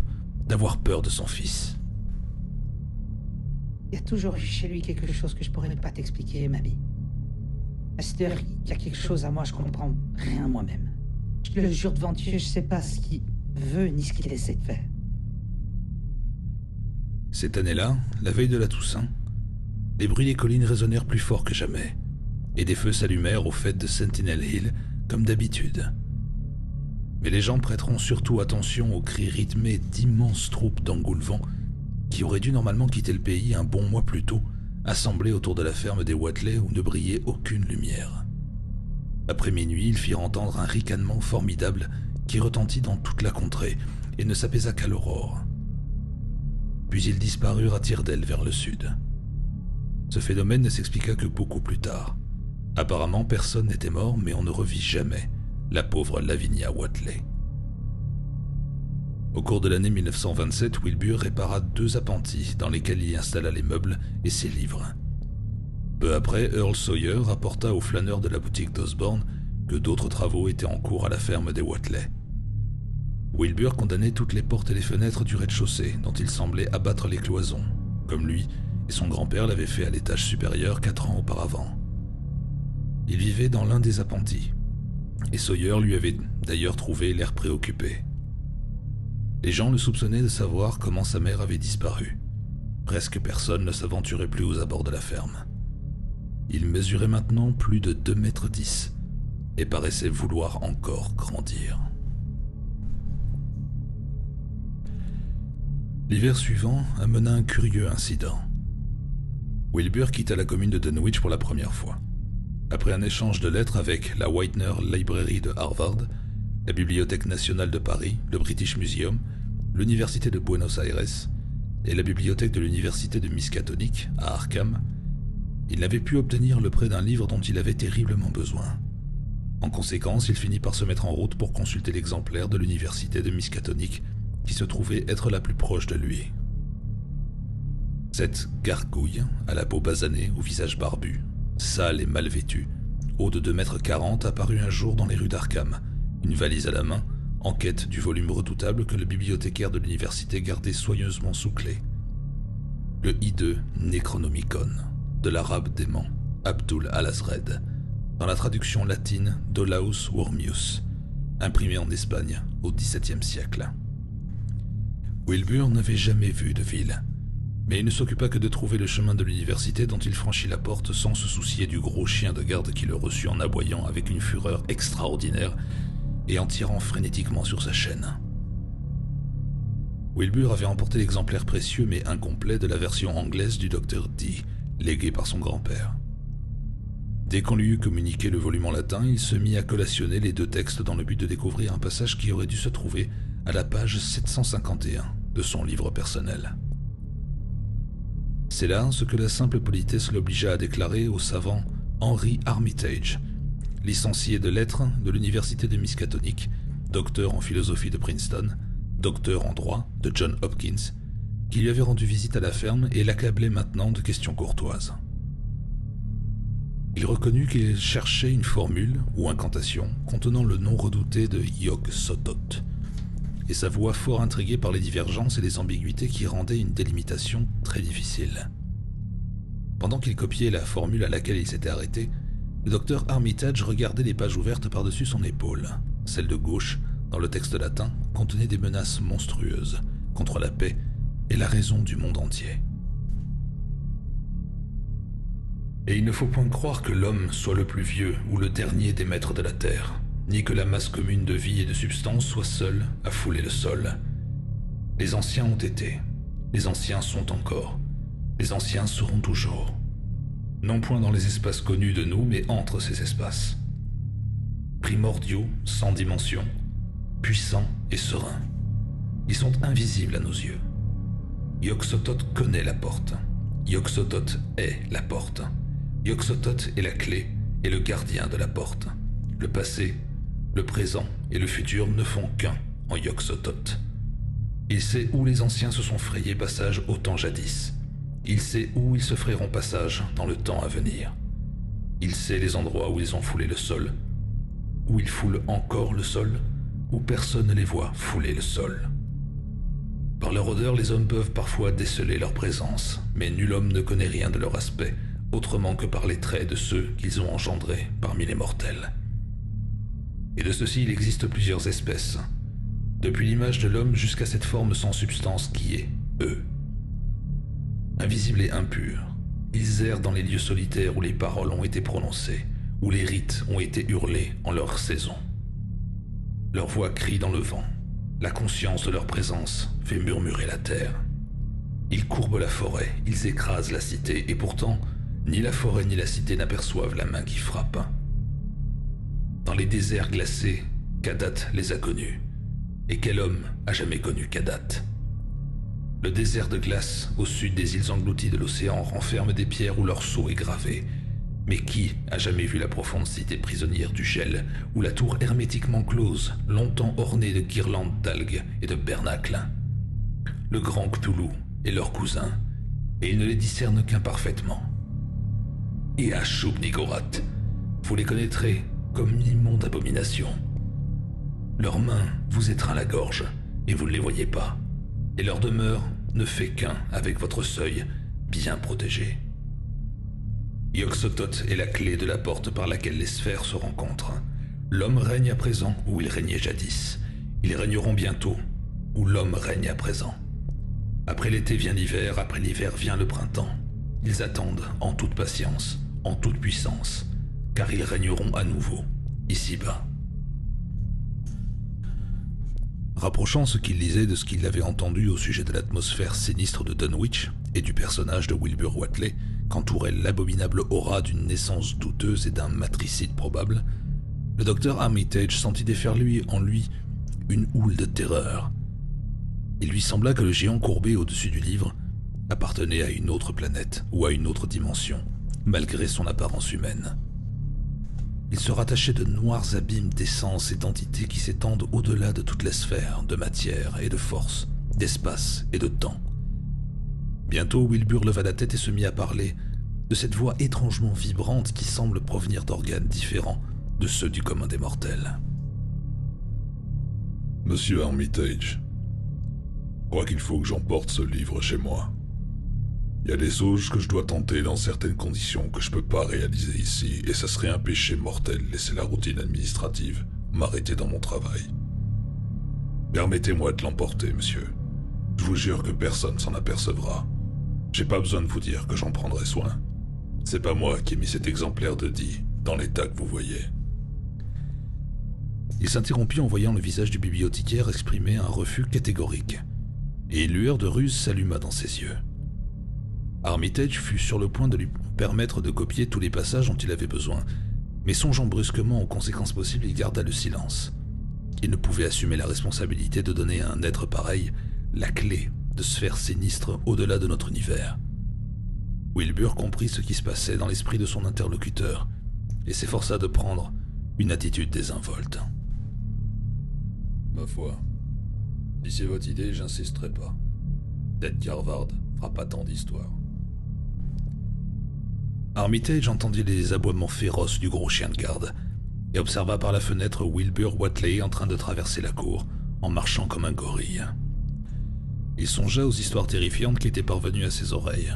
d'avoir peur de son fils. Il y a toujours eu chez lui quelque chose que je pourrais pas t'expliquer, mamie. À cette heure, il y a quelque chose à moi, je comprends rien moi-même. Je te le jure devant Dieu, je sais pas ce qu'il veut ni ce qu'il essaie de faire. Cette année-là, la veille de la Toussaint, les bruits des collines résonnèrent plus fort que jamais, et des feux s'allumèrent aux fêtes de Sentinel Hill, comme d'habitude. Mais les gens prêteront surtout attention aux cris rythmés d'immenses troupes d'engoulevents qui auraient dû normalement quitter le pays un bon mois plus tôt, assemblés autour de la ferme des Watley où ne brillait aucune lumière. Après minuit, ils firent entendre un ricanement formidable qui retentit dans toute la contrée et ne s'apaisa qu'à l'aurore. Puis ils disparurent à tire d'aile vers le sud. Ce phénomène ne s'expliqua que beaucoup plus tard. Apparemment, personne n'était mort, mais on ne revit jamais la pauvre Lavinia Watley. Au cours de l'année 1927, Wilbur répara 2 appentis dans lesquels il installa les meubles et ses livres. Peu après, Earl Sawyer rapporta aux flâneurs de la boutique d'Osborne que d'autres travaux étaient en cours à la ferme des Watley. Wilbur condamnait toutes les portes et les fenêtres du rez-de-chaussée, dont il semblait abattre les cloisons, comme lui et son grand-père l'avaient fait à l'étage supérieur 4 ans auparavant. Il vivait dans l'un des appentis, et Sawyer lui avait d'ailleurs trouvé l'air préoccupé. Les gens le soupçonnaient de savoir comment sa mère avait disparu. Presque personne ne s'aventurait plus aux abords de la ferme. Il mesurait maintenant plus de 2,10 mètres et paraissait vouloir encore grandir. L'hiver suivant amena un curieux incident. Wilbur quitta la commune de Dunwich pour la première fois. Après un échange de lettres avec la Whitener Library de Harvard, la Bibliothèque nationale de Paris, le British Museum, l'Université de Buenos Aires et la bibliothèque de l'Université de Miskatonic à Arkham, il n'avait pu obtenir le prêt d'un livre dont il avait terriblement besoin. En conséquence, il finit par se mettre en route pour consulter l'exemplaire de l'Université de Miskatonic qui se trouvait être la plus proche de lui. Cette gargouille, à la peau basanée, au visage barbu, sale et mal vêtue, haut de 2,40 m, apparut un jour dans les rues d'Arkham, une valise à la main, en quête du volume redoutable que le bibliothécaire de l'université gardait soigneusement sous clé. Le hideux Necronomicon, de l'arabe dément Abdul al-Azred, dans la traduction latine d'Olaus Wormius, imprimé en Espagne au XVIIe siècle. Wilbur n'avait jamais vu de ville, mais il ne s'occupa que de trouver le chemin de l'université dont il franchit la porte sans se soucier du gros chien de garde qui le reçut en aboyant avec une fureur extraordinaire et en tirant frénétiquement sur sa chaîne. Wilbur avait emporté l'exemplaire précieux mais incomplet de la version anglaise du Dr. Dee, légué par son grand-père. Dès qu'on lui eut communiqué le volume en latin, il se mit à collationner les 2 textes dans le but de découvrir un passage qui aurait dû se trouver à la page 751 de son livre personnel. C'est là ce que la simple politesse l'obligea à déclarer au savant Henry Armitage, licencié de lettres de l'université de Miskatonic, docteur en philosophie de Princeton, docteur en droit de John Hopkins, qui lui avait rendu visite à la ferme et l'accablait maintenant de questions courtoises. Il reconnut qu'il cherchait une formule ou incantation contenant le nom redouté de Yog-Sothoth, et sa voix fort intriguée par les divergences et les ambiguïtés qui rendaient une délimitation très difficile. Pendant qu'il copiait la formule à laquelle il s'était arrêté, le docteur Armitage regardait les pages ouvertes par-dessus son épaule. Celle de gauche, dans le texte latin, contenait des menaces monstrueuses contre la paix et la raison du monde entier. Et il ne faut point croire que l'homme soit le plus vieux ou le dernier des maîtres de la terre, ni que la masse commune de vie et de substance soit seule à fouler le sol. Les anciens ont été, les anciens sont encore, les anciens seront toujours. Non point dans les espaces connus de nous, mais entre ces espaces. Primordiaux, sans dimension, puissants et sereins. Ils sont invisibles à nos yeux. Yog-Sothoth connaît la porte. Yog-Sothoth est la porte. Yog-Sothoth est la clé et le gardien de la porte. Le passé, le présent et le futur ne font qu'un en Yog-Sothoth. Il sait où les anciens se sont frayés passage au temps jadis. Il sait où ils se frayeront passage dans le temps à venir. Il sait les endroits où ils ont foulé le sol, où ils foulent encore le sol, où personne ne les voit fouler le sol. Par leur odeur, les hommes peuvent parfois déceler leur présence, mais nul homme ne connaît rien de leur aspect, autrement que par les traits de ceux qu'ils ont engendrés parmi les mortels. Et de ceux-ci, il existe plusieurs espèces, depuis l'image de l'homme jusqu'à cette forme sans substance qui est eux. Invisibles et impurs, ils errent dans les lieux solitaires où les paroles ont été prononcées, où les rites ont été hurlés en leur saison. Leur voix crie dans le vent, la conscience de leur présence fait murmurer la terre. Ils courbent la forêt, ils écrasent la cité, et pourtant, ni la forêt ni la cité n'aperçoivent la main qui frappe. Dans les déserts glacés, Kadath les a connus. Et quel homme a jamais connu Kadath? Le désert de glace, au sud des îles englouties de l'océan, renferme des pierres où leur sceau est gravé. Mais qui a jamais vu la profonde cité prisonnière du gel, où la tour hermétiquement close, longtemps ornée de guirlandes d'algues et de bernacles? Le grand Cthulhu est leur cousin, et ils ne les discernent qu'imparfaitement. Et à Shub-Niggurath, vous les connaîtrez comme une immonde abomination. Leur main vous étreint la gorge, et vous ne les voyez pas. Et leur demeure ne fait qu'un avec votre seuil bien protégé. Yog-Sothoth est la clé de la porte par laquelle les sphères se rencontrent. L'homme règne à présent où il régnait jadis. Ils régneront bientôt où l'homme règne à présent. Après l'été vient l'hiver, après l'hiver vient le printemps. Ils attendent en toute patience, en toute puissance, car ils régneront à nouveau, ici-bas. Rapprochant ce qu'il lisait de ce qu'il avait entendu au sujet de l'atmosphère sinistre de Dunwich et du personnage de Wilbur Whateley, qu'entourait l'abominable aura d'une naissance douteuse et d'un matricide probable, le docteur Armitage sentit déferler en lui une houle de terreur. Il lui sembla que le géant courbé au-dessus du livre appartenait à une autre planète ou à une autre dimension, malgré son apparence humaine. Il se rattachait de noirs abîmes d'essence et d'entités qui s'étendent au-delà de toutes les sphères de matière et de force, d'espace et de temps. Bientôt, Wilbur leva la tête et se mit à parler de cette voix étrangement vibrante qui semble provenir d'organes différents de ceux du commun des mortels. « Monsieur Armitage, je crois qu'il faut que j'emporte ce livre chez moi. Il y a des choses que je dois tenter dans certaines conditions que je peux pas réaliser ici, et ça serait un péché mortel de laisser la routine administrative m'arrêter dans mon travail. Permettez-moi de l'emporter, monsieur. Je vous jure que personne s'en apercevra. J'ai pas besoin de vous dire que j'en prendrai soin. C'est pas moi qui ai mis cet exemplaire de Dee dans l'état que vous voyez. » Il s'interrompit en voyant le visage du bibliothécaire exprimer un refus catégorique, et une lueur de ruse s'alluma dans ses yeux. Armitage fut sur le point de lui permettre de copier tous les passages dont il avait besoin, mais songeant brusquement aux conséquences possibles, il garda le silence. Il ne pouvait assumer la responsabilité de donner à un être pareil la clé de sphères sinistres au-delà de notre univers. Wilbur comprit ce qui se passait dans l'esprit de son interlocuteur et s'efforça de prendre une attitude désinvolte. « Ma foi, si c'est votre idée, j'insisterai pas. Ted Harvard fera pas tant d'histoires. » Armitage entendit les aboiements féroces du gros chien de garde et observa par la fenêtre Wilbur Whateley en train de traverser la cour, en marchant comme un gorille. Il songea aux histoires terrifiantes qui étaient parvenues à ses oreilles,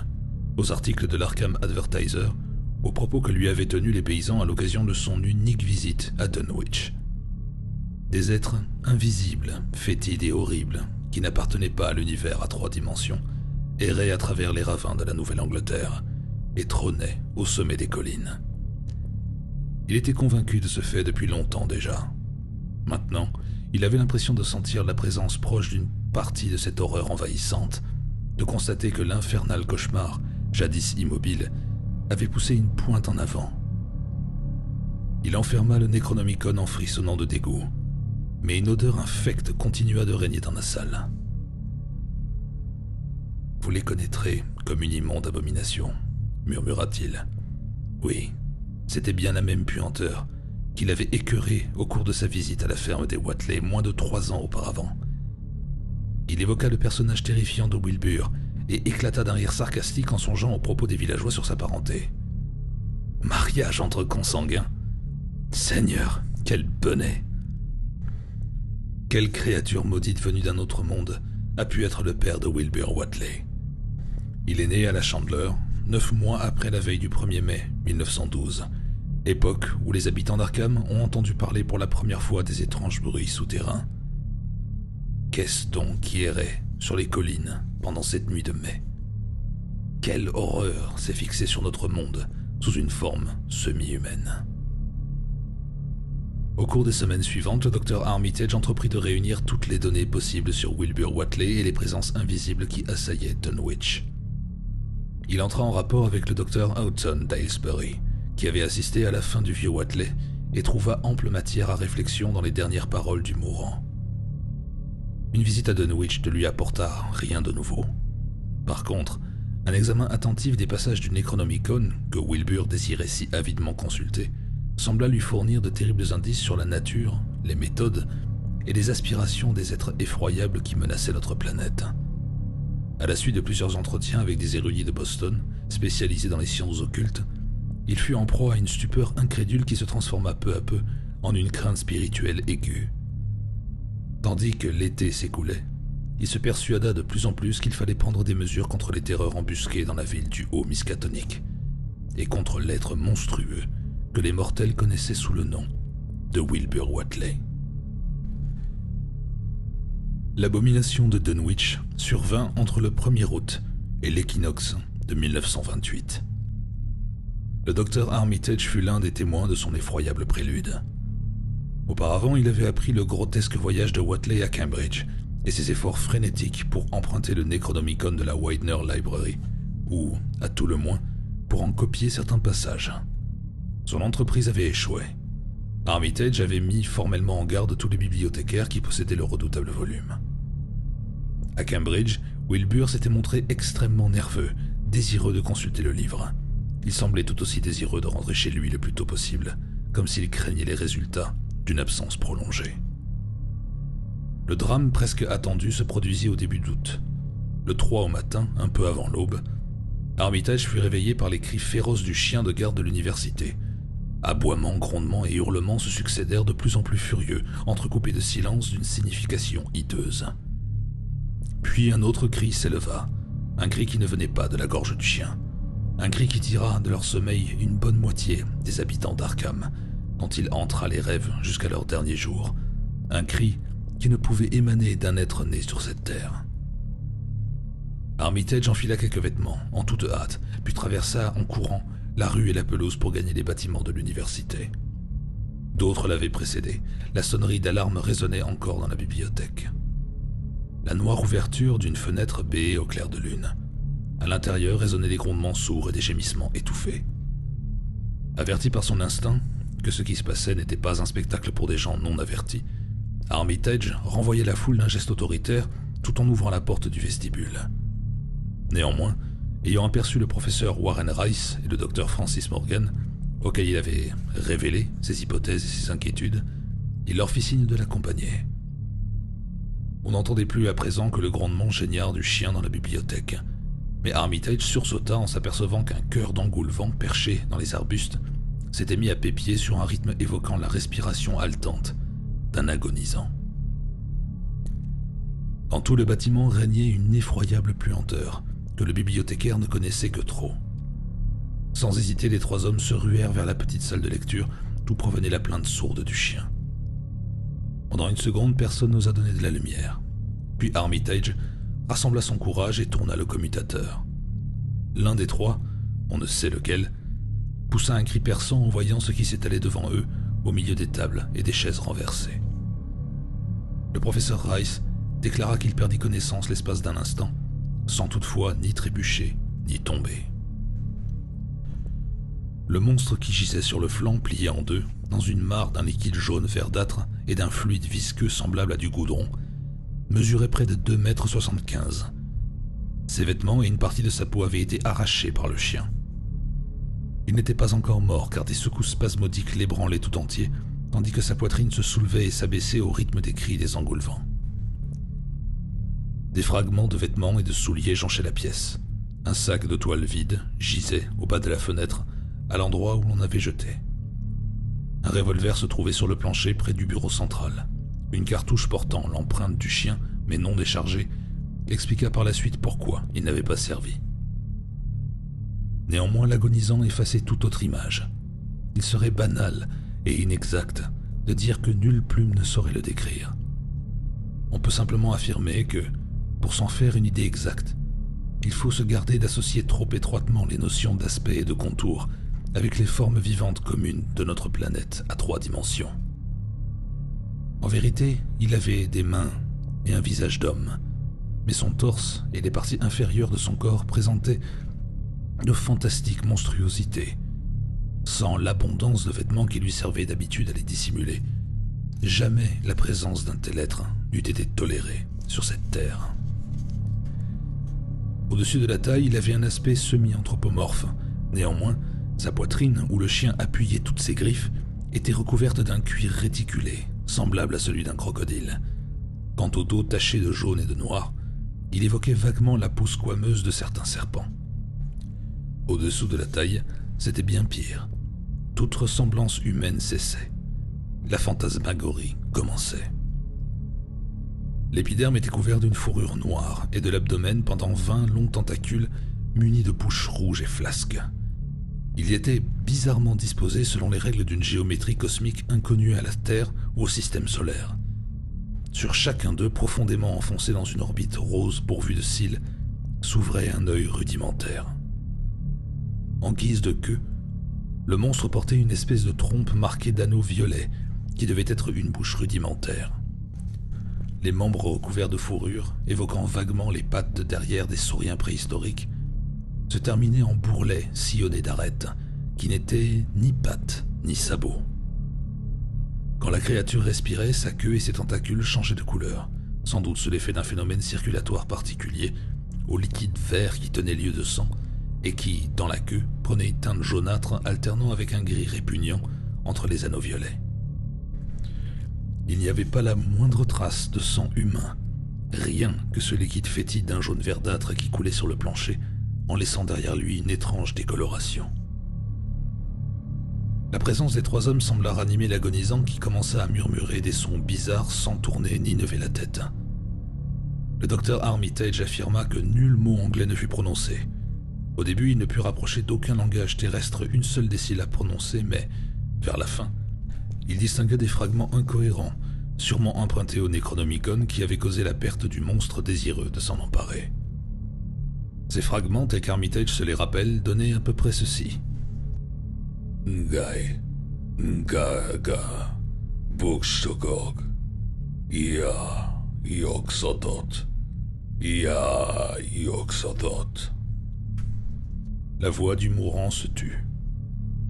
aux articles de l'Arkham Advertiser, aux propos que lui avaient tenus les paysans à l'occasion de son unique visite à Dunwich. Des êtres invisibles, fétides et horribles, qui n'appartenaient pas à l'univers à 3 dimensions, erraient à travers les ravins de la Nouvelle-Angleterre et trônaient au sommet des collines. Il était convaincu de ce fait depuis longtemps déjà. Maintenant, il avait l'impression de sentir la présence proche d'une partie de cette horreur envahissante, de constater que l'infernal cauchemar, jadis immobile, avait poussé une pointe en avant. Il enferma le Necronomicon en frissonnant de dégoût, mais une odeur infecte continua de régner dans la salle. Vous les connaîtrez comme une immonde abomination, murmura-t-il. Oui, c'était bien la même puanteur qu'il avait écœurée au cours de sa visite à la ferme des Watley moins de 3 ans auparavant. Il évoqua le personnage terrifiant de Wilbur et éclata d'un rire sarcastique en songeant aux propos des villageois sur sa parenté. Mariage entre consanguins. Seigneur, quel bonnet! Quelle créature maudite venue d'un autre monde a pu être le père de Wilbur Watley? Il est né à la Chandler, 9 mois après la veille du 1er mai 1912, époque où les habitants d'Arkham ont entendu parler pour la première fois des étranges bruits souterrains. Qu'est-ce donc qui errait sur les collines pendant cette nuit de mai? Quelle horreur s'est fixée sur notre monde sous une forme semi-humaine? Au cours des semaines suivantes, le Dr Armitage entreprit de réunir toutes les données possibles sur Wilbur Watley et les présences invisibles qui assaillaient Dunwich. Il entra en rapport avec le Dr Houghton d'Aylesbury, qui avait assisté à la fin du vieux Watley et trouva ample matière à réflexion dans les dernières paroles du mourant. Une visite à Dunwich ne lui apporta rien de nouveau. Par contre, un examen attentif des passages du Necronomicon, que Wilbur désirait si avidement consulter, sembla lui fournir de terribles indices sur la nature, les méthodes et les aspirations des êtres effroyables qui menaçaient notre planète. À la suite de plusieurs entretiens avec des érudits de Boston, spécialisés dans les sciences occultes, il fut en proie à une stupeur incrédule qui se transforma peu à peu en une crainte spirituelle aiguë. Tandis que l'été s'écoulait, il se persuada de plus en plus qu'il fallait prendre des mesures contre les terreurs embusquées dans la ville du Haut-Miskatonic, et contre l'être monstrueux que les mortels connaissaient sous le nom de Wilbur Watley. L'abomination de Dunwich survint entre le 1er août et l'équinoxe de 1928. Le Dr Armitage fut l'un des témoins de son effroyable prélude. Auparavant, il avait appris le grotesque voyage de Watley à Cambridge et ses efforts frénétiques pour emprunter le Necronomicon de la Widener Library, ou, à tout le moins, pour en copier certains passages. Son entreprise avait échoué. Armitage avait mis formellement en garde tous les bibliothécaires qui possédaient le redoutable volume. À Cambridge, Wilbur s'était montré extrêmement nerveux, désireux de consulter le livre. Il semblait tout aussi désireux de rentrer chez lui le plus tôt possible, comme s'il craignait les résultats d'une absence prolongée. Le drame presque attendu se produisit au début d'août. Le 3 au matin, un peu avant l'aube, Armitage fut réveillé par les cris féroces du chien de garde de l'université. Aboiements, grondements et hurlements se succédèrent de plus en plus furieux, entrecoupés de silence d'une signification hideuse. Puis un autre cri s'éleva, un cri qui ne venait pas de la gorge du chien, un cri qui tira de leur sommeil une bonne moitié des habitants d'Arkham, dont il entra les rêves jusqu'à leur dernier jour, un cri qui ne pouvait émaner d'un être né sur cette terre. Armitage enfila quelques vêtements, en toute hâte, puis traversa en courant la rue et la pelouse pour gagner les bâtiments de l'université. D'autres l'avaient précédé, la sonnerie d'alarme résonnait encore dans la bibliothèque. La noire ouverture d'une fenêtre béait au clair de lune. À l'intérieur résonnaient des grondements sourds et des gémissements étouffés. Averti par son instinct que ce qui se passait n'était pas un spectacle pour des gens non avertis, Armitage renvoyait la foule d'un geste autoritaire tout en ouvrant la porte du vestibule. Néanmoins, ayant aperçu le professeur Warren Rice et le docteur Francis Morgan, auxquels il avait révélé ses hypothèses et ses inquiétudes, il leur fit signe de l'accompagner. On n'entendait plus à présent que le grondement géniard du chien dans la bibliothèque, mais Armitage sursauta en s'apercevant qu'un cœur d'engoulevent perché dans les arbustes s'était mis à pépier sur un rythme évoquant la respiration haletante d'un agonisant. Dans tout le bâtiment régnait une effroyable puanteur que le bibliothécaire ne connaissait que trop. Sans hésiter, les 3 hommes se ruèrent vers la petite salle de lecture d'où provenait la plainte sourde du chien. Pendant une seconde, personne n'osa donner de la lumière. Puis Armitage rassembla son courage et tourna le commutateur. L'un des 3, on ne sait lequel, poussa un cri perçant en voyant ce qui s'étalait devant eux au milieu des tables et des chaises renversées. Le professeur Rice déclara qu'il perdit connaissance l'espace d'un instant, sans toutefois ni trébucher, ni tomber. Le monstre qui gisait sur le flanc, plié en deux, dans une mare d'un liquide jaune verdâtre et d'un fluide visqueux semblable à du goudron, mesurait près de 2,75 m. Ses vêtements et une partie de sa peau avaient été arrachés par le chien. Il n'était pas encore mort car des secousses spasmodiques l'ébranlaient tout entier, tandis que sa poitrine se soulevait et s'abaissait au rythme des cris des engoulevents. Des fragments de vêtements et de souliers jonchaient la pièce. Un sac de toile vide gisait au bas de la fenêtre, à l'endroit où l'on avait jeté. Un revolver se trouvait sur le plancher près du bureau central. Une cartouche portant l'empreinte du chien, mais non déchargée, expliqua par la suite pourquoi il n'avait pas servi. Néanmoins, l'agonisant effaçait toute autre image. Il serait banal et inexact de dire que nulle plume ne saurait le décrire. On peut simplement affirmer que, pour s'en faire une idée exacte, il faut se garder d'associer trop étroitement les notions d'aspect et de contour avec les formes vivantes communes de notre planète à 3 dimensions. En vérité, il avait des mains et un visage d'homme, mais son torse et les parties inférieures de son corps présentaient de fantastiques monstruosités. Sans l'abondance de vêtements qui lui servaient d'habitude à les dissimuler, jamais la présence d'un tel être n'eût été tolérée sur cette terre. Au-dessus de la taille, il avait un aspect semi-anthropomorphe. Néanmoins, sa poitrine, où le chien appuyait toutes ses griffes, était recouverte d'un cuir réticulé, semblable à celui d'un crocodile. Quant au dos taché de jaune et de noir, il évoquait vaguement la peau squameuse de certains serpents. Au-dessous de la taille, c'était bien pire. Toute ressemblance humaine cessait. La fantasmagorie commençait. L'épiderme était couvert d'une fourrure noire et de l'abdomen pendant 20 longs tentacules munis de bouches rouges et flasques. Il y était bizarrement disposé selon les règles d'une géométrie cosmique inconnue à la Terre ou au système solaire. Sur chacun d'eux, profondément enfoncé dans une orbite rose pourvue de cils, s'ouvrait un œil rudimentaire. En guise de queue, le monstre portait une espèce de trompe marquée d'anneaux violets qui devait être une bouche rudimentaire. Les membres recouverts de fourrure, évoquant vaguement les pattes de derrière des sauriens préhistoriques, se terminaient en bourrelets sillonnés d'arêtes, qui n'étaient ni pattes ni sabots. Quand la créature respirait, sa queue et ses tentacules changeaient de couleur, sans doute sous l'effet d'un phénomène circulatoire particulier, au liquide vert qui tenait lieu de sang, et qui, dans la queue, prenait une teinte jaunâtre alternant avec un gris répugnant entre les anneaux violets. Il n'y avait pas la moindre trace de sang humain, rien que ce liquide fétide d'un jaune verdâtre qui coulait sur le plancher, en laissant derrière lui une étrange décoloration. La présence des 3 hommes sembla ranimer l'agonisant qui commença à murmurer des sons bizarres sans tourner ni lever la tête. Le docteur Armitage affirma que nul mot anglais ne fut prononcé. Au début, il ne put rapprocher d'aucun langage terrestre une seule des syllabes prononcées, mais, vers la fin, il distingua des fragments incohérents, sûrement empruntés au Necronomicon qui avait causé la perte du monstre désireux de s'en emparer. Ces fragments, tels qu'Armitage se les rappelle, donnaient à peu près ceci. Ngai, Ngaga, Bukstogog, Ia, Yoxodot, Ia, Yoxodot. La voix du mourant se tut,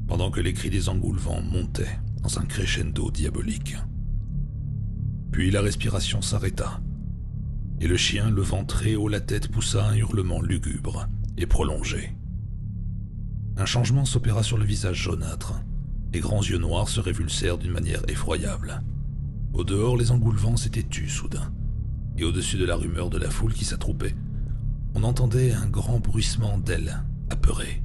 pendant que les cris des engoulevents montaient dans un crescendo diabolique. Puis la respiration s'arrêta, et le chien, levant très haut la tête, poussa un hurlement lugubre et prolongé. Un changement s'opéra sur le visage jaunâtre. Les grands yeux noirs se révulsèrent d'une manière effroyable. Au dehors, les engoulevents s'étaient tus soudain, et au-dessus de la rumeur de la foule qui s'attroupait, on entendait un grand bruissement d'ailes apeurées.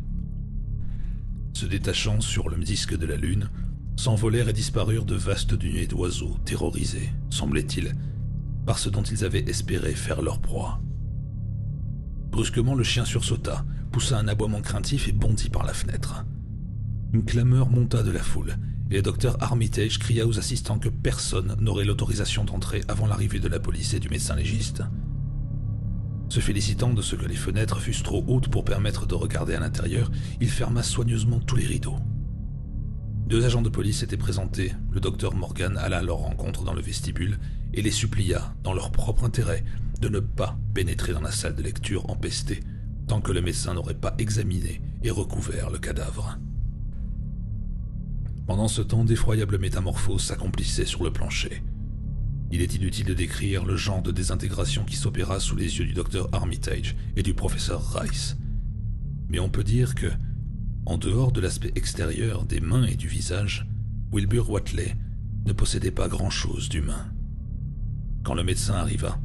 Se détachant sur le disque de la lune, s'envolèrent et disparurent de vastes nuées d'oiseaux terrorisés, semblait-il, par ce dont ils avaient espéré faire leur proie. Brusquement, le chien sursauta, poussa un aboiement craintif et bondit par la fenêtre. Une clameur monta de la foule, et le docteur Armitage cria aux assistants que personne n'aurait l'autorisation d'entrer avant l'arrivée de la police et du médecin légiste. Se félicitant de ce que les fenêtres fussent trop hautes pour permettre de regarder à l'intérieur, il ferma soigneusement tous les rideaux. 2 agents de police étaient présentés, le docteur Morgan alla à leur rencontre dans le vestibule et les supplia, dans leur propre intérêt, de ne pas pénétrer dans la salle de lecture empestée tant que le médecin n'aurait pas examiné et recouvert le cadavre. Pendant ce temps, d'effroyables métamorphoses s'accomplissaient sur le plancher. Il est inutile de décrire le genre de désintégration qui s'opéra sous les yeux du docteur Armitage et du professeur Rice. Mais on peut dire que, en dehors de l'aspect extérieur des mains et du visage, Wilbur Whatley ne possédait pas grand-chose d'humain. Quand le médecin arriva,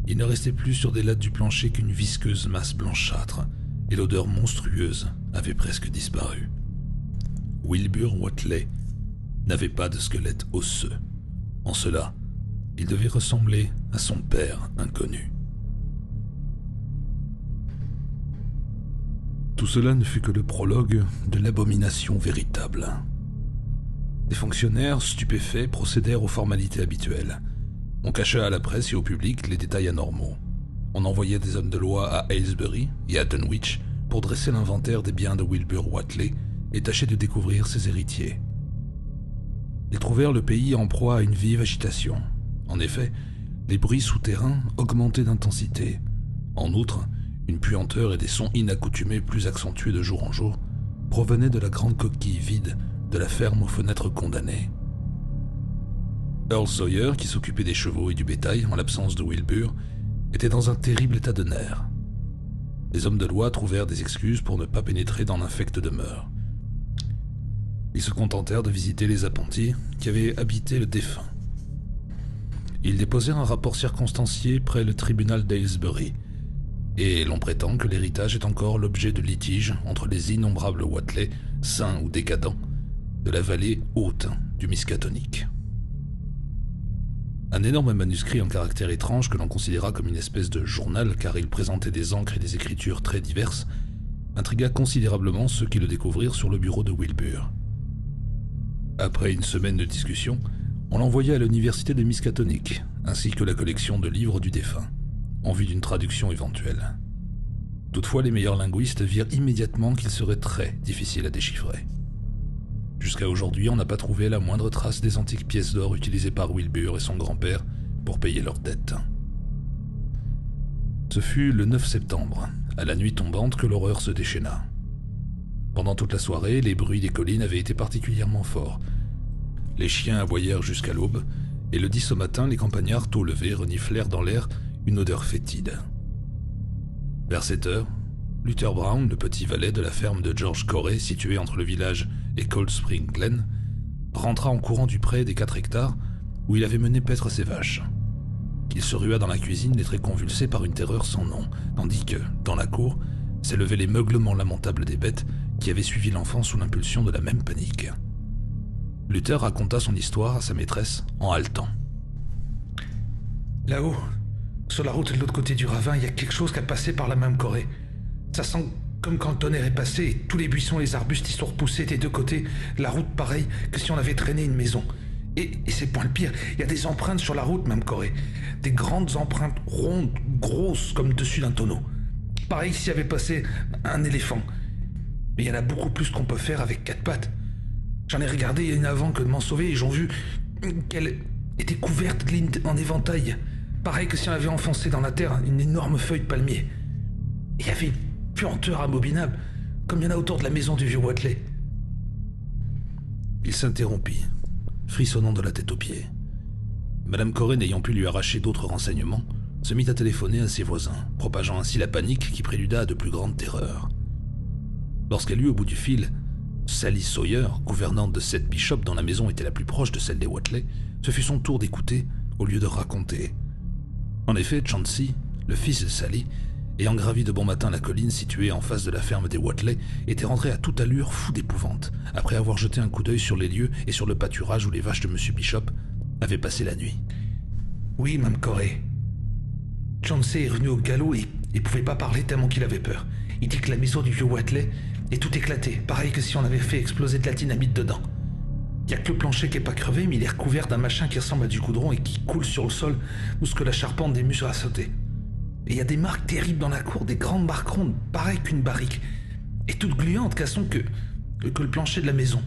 il ne restait plus sur des lattes du plancher qu'une visqueuse masse blanchâtre, et l'odeur monstrueuse avait presque disparu. Wilbur Whatley n'avait pas de squelette osseux. En cela, il devait ressembler à son père inconnu. Tout cela ne fut que le prologue de l'abomination véritable. Des fonctionnaires stupéfaits procédèrent aux formalités habituelles. On cacha à la presse et au public les détails anormaux. On envoyait des hommes de loi à Aylesbury et à Dunwich pour dresser l'inventaire des biens de Wilbur Whatley et tâcher de découvrir ses héritiers. Ils trouvèrent le pays en proie à une vive agitation. En effet, les bruits souterrains augmentaient d'intensité. En outre, une puanteur et des sons inaccoutumés plus accentués de jour en jour provenaient de la grande coquille vide de la ferme aux fenêtres condamnées. Earl Sawyer, qui s'occupait des chevaux et du bétail en l'absence de Wilbur, était dans un terrible état de nerfs. Les hommes de loi trouvèrent des excuses pour ne pas pénétrer dans l'infecte demeure. Ils se contentèrent de visiter les appentis qui avaient habité le défunt. Ils déposèrent un rapport circonstancié près le tribunal d'Aylesbury, et l'on prétend que l'héritage est encore l'objet de litiges entre les innombrables Whatley, saints ou décadents, de la vallée haute du Miskatonic. Un énorme manuscrit en caractère étrange que l'on considéra comme une espèce de journal car il présentait des encres et des écritures très diverses, intrigua considérablement ceux qui le découvrirent sur le bureau de Wilbur. Après une semaine de discussion, on l'envoya à l'université de Miskatonic, ainsi que la collection de livres du défunt, en vue d'une traduction éventuelle. Toutefois, les meilleurs linguistes virent immédiatement qu'il serait très difficile à déchiffrer. Jusqu'à aujourd'hui, on n'a pas trouvé la moindre trace des antiques pièces d'or utilisées par Wilbur et son grand-père pour payer leurs dettes. Ce fut le 9 septembre, à la nuit tombante, que l'horreur se déchaîna. Pendant toute la soirée, les bruits des collines avaient été particulièrement forts. Les chiens aboyèrent jusqu'à l'aube, et le 10 au matin, les campagnards tôt levés reniflèrent dans l'air une odeur fétide. Vers 7 heures, Luther Brown, le petit valet de la ferme de George Corey, située entre le village et Cold Spring Glen, rentra en courant du pré des 4 hectares où il avait mené paître ses vaches. Il se rua dans la cuisine, les traits convulsés par une terreur sans nom, tandis que, dans la cour, s'élevaient les meuglements lamentables des bêtes qui avaient suivi l'enfant sous l'impulsion de la même panique. Luther raconta son histoire à sa maîtresse en haletant. « Là-haut, sur la route de l'autre côté du ravin, il y a quelque chose qui a passé par la même Corée. Ça sent comme quand le tonnerre est passé et tous les buissons et les arbustes y sont repoussés des deux côtés, la route pareille que si on avait traîné une maison. Et c'est point le pire, il y a des empreintes sur la route, même Corée. Des grandes empreintes rondes, grosses comme dessus d'un tonneau. Pareil s'il y avait passé un éléphant. Mais il y en a beaucoup plus qu'on peut faire avec 4 pattes. J'en ai regardé une avant que de m'en sauver et j'en vu qu'elle était couverte de lignes en éventail. Pareil que si on avait enfoncé dans la terre une énorme feuille de palmier. Et il y avait une puanteur abominable, comme il y en a autour de la maison du vieux Whatley. Il s'interrompit, frissonnant de la tête aux pieds. Madame Corey, n'ayant pu lui arracher d'autres renseignements, se mit à téléphoner à ses voisins, propageant ainsi la panique qui préluda à de plus grandes terreurs. Lorsqu'elle eut au bout du fil Sally Sawyer, gouvernante de Seth Bishop dont la maison était la plus proche de celle des Whatley, ce fut son tour d'écouter au lieu de raconter. En effet, Chauncey, le fils de Sally, ayant gravi de bon matin la colline située en face de la ferme des Whatley, était rentré à toute allure fou d'épouvante, après avoir jeté un coup d'œil sur les lieux et sur le pâturage où les vaches de M. Bishop avaient passé la nuit. Oui, Mme Corey. Chauncey est revenu au galop et pouvait pas parler tellement qu'il avait peur. Il dit que la maison du vieux Whatley est tout éclatée, pareil que si on avait fait exploser de la dynamite dedans. Il y a que le plancher qui est pas crevé, mais il est recouvert d'un machin qui ressemble à du goudron et qui coule sur le sol où ce que la charpente des murs a sauté. Et il y a des marques terribles dans la cour, des grandes marques rondes, pareilles qu'une barrique, et toutes gluantes qu'à son que le plancher de la maison.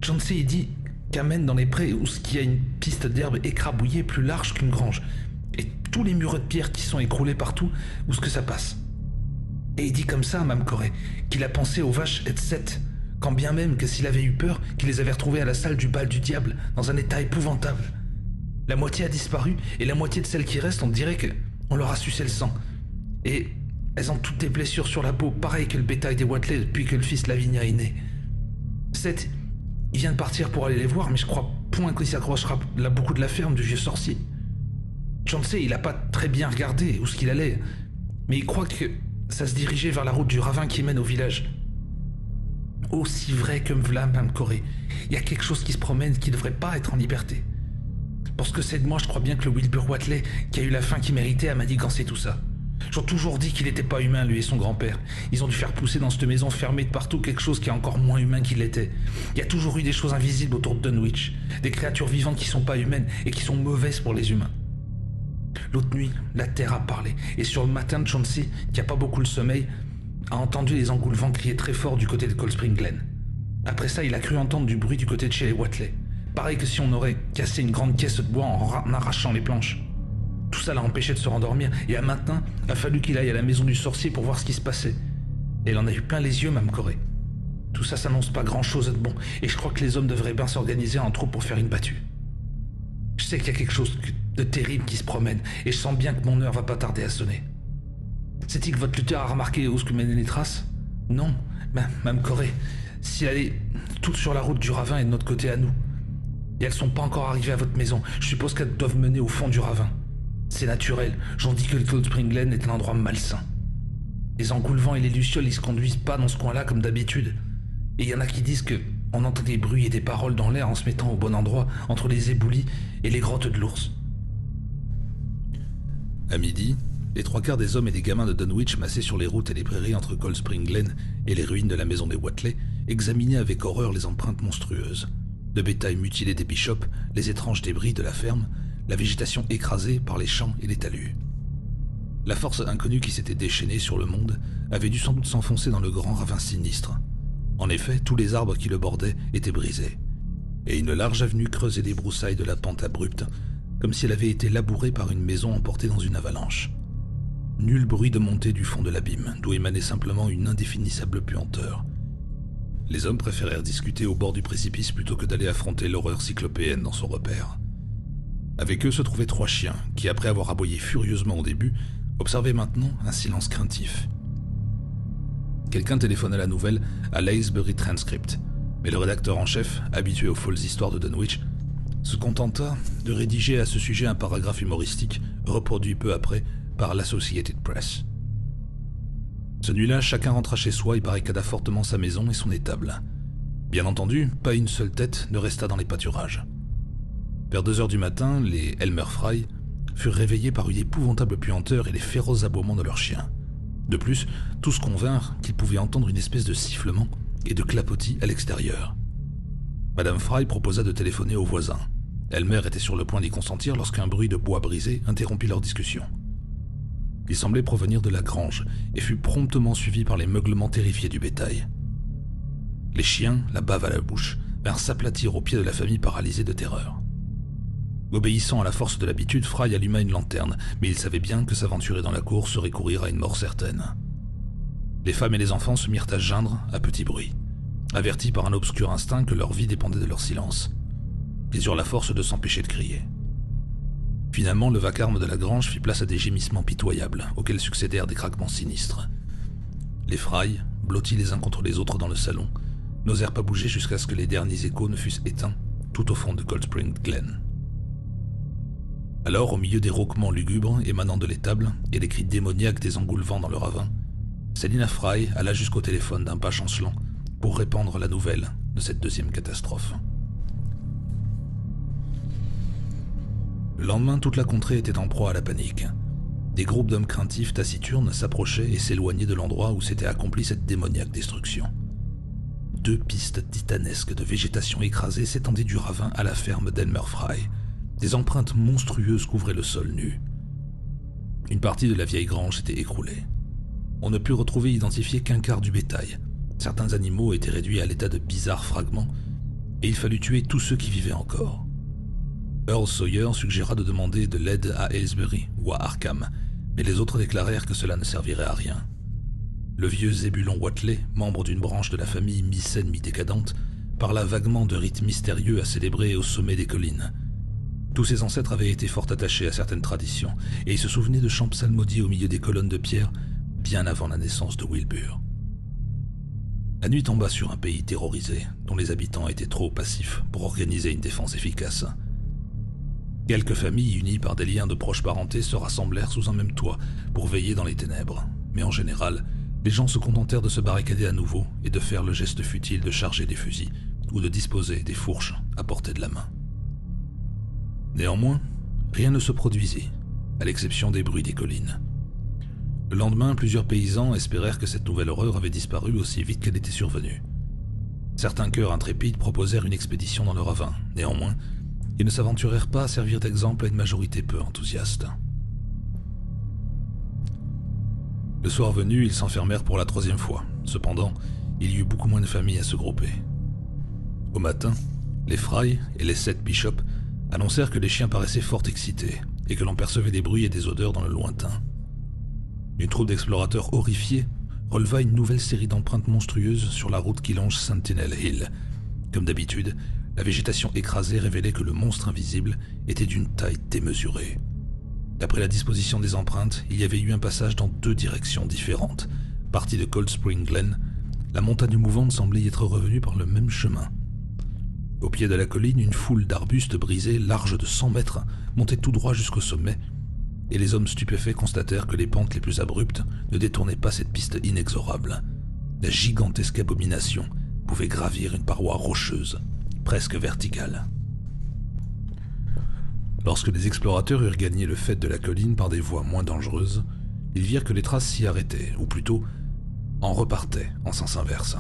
Chauncey dit qu'amène dans les prés où ce qu'il y a une piste d'herbe écrabouillée plus large qu'une grange, et tous les murs de pierre qui sont écroulés partout où ce que ça passe. Et il dit comme ça à Mme Corey qu'il a pensé aux vaches et de Seth, quand bien même que s'il avait eu peur, qu'il les avait retrouvées à la salle du bal du diable dans un état épouvantable. La moitié a disparu, et la moitié de celles qui restent, on dirait qu'on leur a sucé le sang. Et elles ont toutes des blessures sur la peau, pareil que le bétail des Watley depuis que le fils Lavinia est né. Seth, il vient de partir pour aller les voir, mais je crois point qu'il s'accrochera là beaucoup de la ferme du vieux sorcier. Chauncey, il a pas très bien regardé où ce qu'il allait, mais il croit que ça se dirigeait vers la route du ravin qui mène au village. Aussi vrai que m'v'là, Mme Corée, il y a quelque chose qui se promène qui devrait pas être en liberté. Parce que c'est de moi, je crois bien que le Wilbur Watley, qui a eu la fin qu'il méritait, a manigancé tout ça. J'ai toujours dit qu'il était pas humain, lui et son grand-père. Ils ont dû faire pousser dans cette maison fermée de partout quelque chose qui est encore moins humain qu'il l'était. Il y a toujours eu des choses invisibles autour de Dunwich, des créatures vivantes qui sont pas humaines et qui sont mauvaises pour les humains. L'autre nuit, la terre a parlé, et sur le matin, Chauncey, qui a pas beaucoup le sommeil, a entendu les engoulevents crier très fort du côté de Cold Spring Glen. Après ça, il a cru entendre du bruit du côté de chez les Watley. Pareil que si on aurait cassé une grande caisse de bois en arrachant les planches. Tout ça l'a empêché de se rendormir, et à matin, a fallu qu'il aille à la maison du sorcier pour voir ce qui se passait. Et il en a eu plein les yeux, Mme Corée. Tout ça s'annonce pas grand-chose de bon, et je crois que les hommes devraient bien s'organiser en troupe pour faire une battue. Je sais qu'il y a quelque chose de terrible qui se promène, et je sens bien que mon heure va pas tarder à sonner. C'est-il que votre lutteur a remarqué où ce que mènent les traces? Non, Mme Corée, si elle est toute sur la route du ravin et de notre côté à nous. Et elles sont pas encore arrivées à votre maison, je suppose qu'elles doivent mener au fond du ravin. C'est naturel, j'en dis que le Cold Spring Glen est un endroit malsain. Les engoulevents et les lucioles, ils se conduisent pas dans ce coin-là comme d'habitude. Et il y en a qui disent que on entend des bruits et des paroles dans l'air en se mettant au bon endroit, entre les éboulis et les grottes de l'ours. À midi, les 3/4 des hommes et des gamins de Dunwich massés sur les routes et les prairies entre Cold Spring Glen et les ruines de la maison des Watley examinaient avec horreur les empreintes monstrueuses. Le bétail mutilé des Bishops, les étranges débris de la ferme, la végétation écrasée par les champs et les talus. La force inconnue qui s'était déchaînée sur le monde avait dû sans doute s'enfoncer dans le grand ravin sinistre. En effet, tous les arbres qui le bordaient étaient brisés, et une large avenue creusait les broussailles de la pente abrupte, comme si elle avait été labourée par une maison emportée dans une avalanche. Nul bruit de montée du fond de l'abîme, d'où émanait simplement une indéfinissable puanteur. Les hommes préférèrent discuter au bord du précipice plutôt que d'aller affronter l'horreur cyclopéenne dans son repère. Avec eux se trouvaient 3 chiens, qui, après avoir aboyé furieusement au début, observaient maintenant un silence craintif. Quelqu'un téléphona la nouvelle à l'Aylesbury Transcript, mais le rédacteur en chef, habitué aux folles histoires de Dunwich, se contenta de rédiger à ce sujet un paragraphe humoristique, reproduit peu après par l'Associated Press. Ce nuit-là, chacun rentra chez soi et barricada fortement sa maison et son étable. Bien entendu, pas une seule tête ne resta dans les pâturages. Vers 2h du matin, les Elmer Fry furent réveillés par une épouvantable puanteur et les féroces aboiements de leurs chiens. De plus, tous convinrent qu'ils pouvaient entendre une espèce de sifflement et de clapotis à l'extérieur. Madame Fry proposa de téléphoner aux voisins. Elmer était sur le point d'y consentir lorsqu'un bruit de bois brisé interrompit leur discussion. Il semblait provenir de la grange et fut promptement suivi par les meuglements terrifiés du bétail. Les chiens, la bave à la bouche, vinrent s'aplatir aux pieds de la famille paralysée de terreur. Obéissant à la force de l'habitude, Fry alluma une lanterne, mais il savait bien que s'aventurer dans la cour serait courir à une mort certaine. Les femmes et les enfants se mirent à geindre à petit bruit, avertis par un obscur instinct que leur vie dépendait de leur silence. Ils eurent la force de s'empêcher de crier. Finalement, le vacarme de la grange fit place à des gémissements pitoyables, auxquels succédèrent des craquements sinistres. Les Fry, blottis les uns contre les autres dans le salon, n'osèrent pas bouger jusqu'à ce que les derniers échos ne fussent éteints tout au fond de Cold Spring Glen. Alors, au milieu des rauquements lugubres émanant de l'étable et des cris démoniaques des engoulevents dans le ravin, Selina Fry alla jusqu'au téléphone d'un pas chancelant pour répandre la nouvelle de cette deuxième catastrophe. Le lendemain, toute la contrée était en proie à la panique. Des groupes d'hommes craintifs taciturnes s'approchaient et s'éloignaient de l'endroit où s'était accomplie cette démoniaque destruction. 2 pistes titanesques de végétation écrasée s'étendaient du ravin à la ferme d'Elmer Fry. Des empreintes monstrueuses couvraient le sol nu. Une partie de la vieille grange s'était écroulée. On ne put retrouver identifié qu'un quart du bétail. Certains animaux étaient réduits à l'état de bizarres fragments, et il fallut tuer tous ceux qui vivaient encore. Earl Sawyer suggéra de demander de l'aide à Aylesbury ou à Arkham, mais les autres déclarèrent que cela ne servirait à rien. Le vieux Zébulon Watley, membre d'une branche de la famille mi-saine mi-décadente, parla vaguement de rites mystérieux à célébrer au sommet des collines. Tous ses ancêtres avaient été fort attachés à certaines traditions, et ils se souvenaient de chants psalmodiés au milieu des colonnes de pierre, bien avant la naissance de Wilbur. La nuit tomba sur un pays terrorisé, dont les habitants étaient trop passifs pour organiser une défense efficace. Quelques familles unies par des liens de proche parenté se rassemblèrent sous un même toit pour veiller dans les ténèbres, mais en général, les gens se contentèrent de se barricader à nouveau et de faire le geste futile de charger des fusils ou de disposer des fourches à portée de la main. Néanmoins, rien ne se produisit, à l'exception des bruits des collines. Le lendemain, plusieurs paysans espérèrent que cette nouvelle horreur avait disparu aussi vite qu'elle était survenue. Certains cœurs intrépides proposèrent une expédition dans le ravin. Néanmoins, ils ne s'aventurèrent pas à servir d'exemple à une majorité peu enthousiaste. Le soir venu, ils s'enfermèrent pour la 3e fois. Cependant, il y eut beaucoup moins de familles à se grouper. Au matin, les Fry et les 7 bishops annoncèrent que les chiens paraissaient fort excités et que l'on percevait des bruits et des odeurs dans le lointain. Une troupe d'explorateurs horrifiés releva une nouvelle série d'empreintes monstrueuses sur la route qui longe Sentinel Hill. Comme d'habitude, la végétation écrasée révélait que le monstre invisible était d'une taille démesurée. D'après la disposition des empreintes, il y avait eu un passage dans 2 directions différentes. Parti de Cold Spring Glen, la montagne mouvante semblait y être revenue par le même chemin. Au pied de la colline, une foule d'arbustes brisés, larges de 100 mètres, montait tout droit jusqu'au sommet, et les hommes stupéfaits constatèrent que les pentes les plus abruptes ne détournaient pas cette piste inexorable. La gigantesque abomination pouvait gravir une paroi rocheuse, presque verticale. Lorsque les explorateurs eurent gagné le faîte de la colline par des voies moins dangereuses, ils virent que les traces s'y arrêtaient, ou plutôt en repartaient en sens inverse.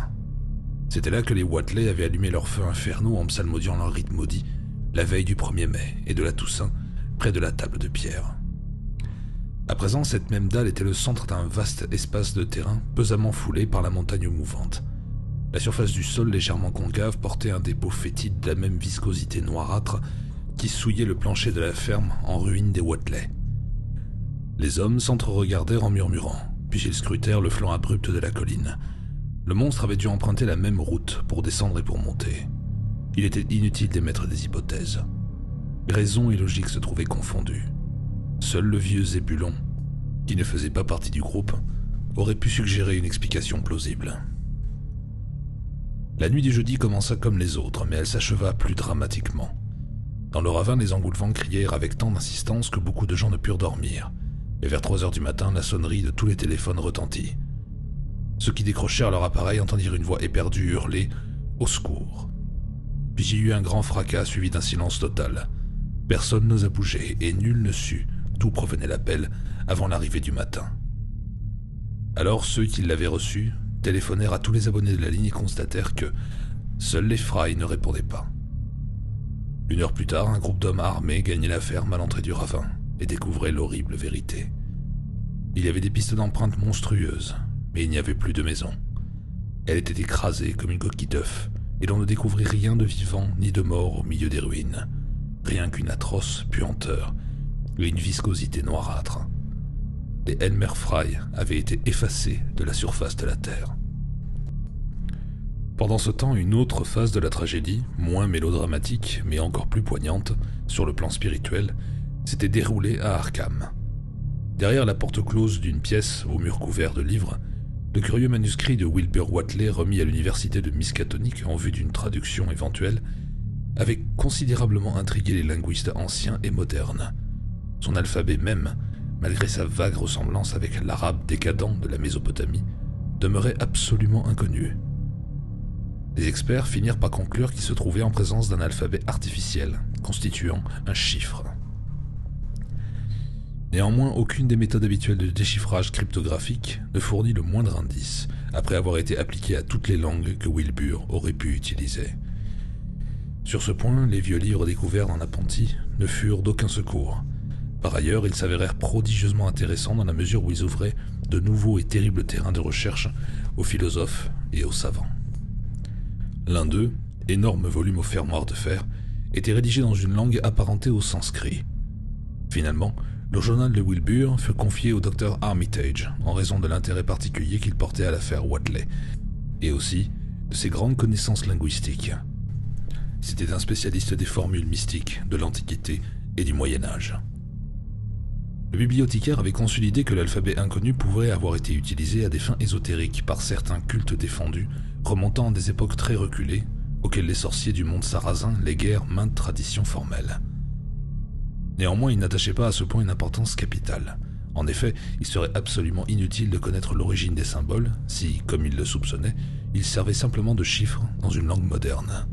C'était là que les Watley avaient allumé leurs feux infernaux en psalmodiant leur rite maudit la veille du 1er mai et de la Toussaint, près de la table de pierre. À présent, cette même dalle était le centre d'un vaste espace de terrain pesamment foulé par la montagne mouvante. La surface du sol légèrement concave portait un dépôt fétide de la même viscosité noirâtre qui souillait le plancher de la ferme en ruine des Watley. Les hommes s'entre-regardèrent en murmurant, puis ils scrutèrent le flanc abrupt de la colline. Le monstre avait dû emprunter la même route pour descendre et pour monter. Il était inutile d'émettre des hypothèses. Raison et logique se trouvaient confondues. Seul le vieux Zébulon, qui ne faisait pas partie du groupe, aurait pu suggérer une explication plausible. La nuit du jeudi commença comme les autres, mais elle s'acheva plus dramatiquement. Dans le ravin, les engoulevents crièrent avec tant d'insistance que beaucoup de gens ne purent dormir, et vers 3 heures du matin, la sonnerie de tous les téléphones retentit. Ceux qui décrochèrent leur appareil entendirent une voix éperdue hurler « Au secours !» Puis il y eut un grand fracas suivi d'un silence total. Personne n'osa bouger, et nul ne sut d'où provenait l'appel avant l'arrivée du matin. Alors ceux qui l'avaient reçu téléphonèrent à tous les abonnés de la ligne et constatèrent que seuls les Fry ne répondaient pas. 1 heure plus tard, un groupe d'hommes armés gagnait la ferme à l'entrée du ravin et découvrait l'horrible vérité. Il y avait des pistes d'empreintes monstrueuses, mais il n'y avait plus de maison. Elle était écrasée comme une coquille d'œuf, et l'on ne découvrit rien de vivant ni de mort au milieu des ruines. Rien qu'une atroce puanteur et une viscosité noirâtre. Les Elmer Fry avaient été effacés de la surface de la Terre. Pendant ce temps, une autre phase de la tragédie, moins mélodramatique, mais encore plus poignante, sur le plan spirituel, s'était déroulée à Arkham. Derrière la porte close d'une pièce au mur couvert de livres, le curieux manuscrit de Wilbur Watley remis à l'université de Miskatonic en vue d'une traduction éventuelle avait considérablement intrigué les linguistes anciens et modernes. Son alphabet même, malgré sa vague ressemblance avec l'arabe décadent de la Mésopotamie, demeurait absolument inconnu. Les experts finirent par conclure qu'il se trouvait en présence d'un alphabet artificiel, constituant un chiffre. Néanmoins, aucune des méthodes habituelles de déchiffrage cryptographique ne fournit le moindre indice, après avoir été appliquée à toutes les langues que Wilbur aurait pu utiliser. Sur ce point, les vieux livres découverts dans l'appentis ne furent d'aucun secours. Par ailleurs, ils s'avérèrent prodigieusement intéressants dans la mesure où ils ouvraient de nouveaux et terribles terrains de recherche aux philosophes et aux savants. L'un d'eux, énorme volume au fermoir de fer, était rédigé dans une langue apparentée au sanskrit. Finalement, le journal de Wilbur fut confié au docteur Armitage en raison de l'intérêt particulier qu'il portait à l'affaire Watley, et aussi de ses grandes connaissances linguistiques. C'était un spécialiste des formules mystiques de l'Antiquité et du Moyen-Âge. Le bibliothécaire avait conçu l'idée que l'alphabet inconnu pourrait avoir été utilisé à des fins ésotériques par certains cultes défendus remontant à des époques très reculées, auxquelles les sorciers du monde sarrasin léguèrent maintes traditions formelles. Néanmoins, il n'attachait pas à ce point une importance capitale. En effet, il serait absolument inutile de connaître l'origine des symboles si, comme il le soupçonnait, ils servaient simplement de chiffres dans une langue moderne.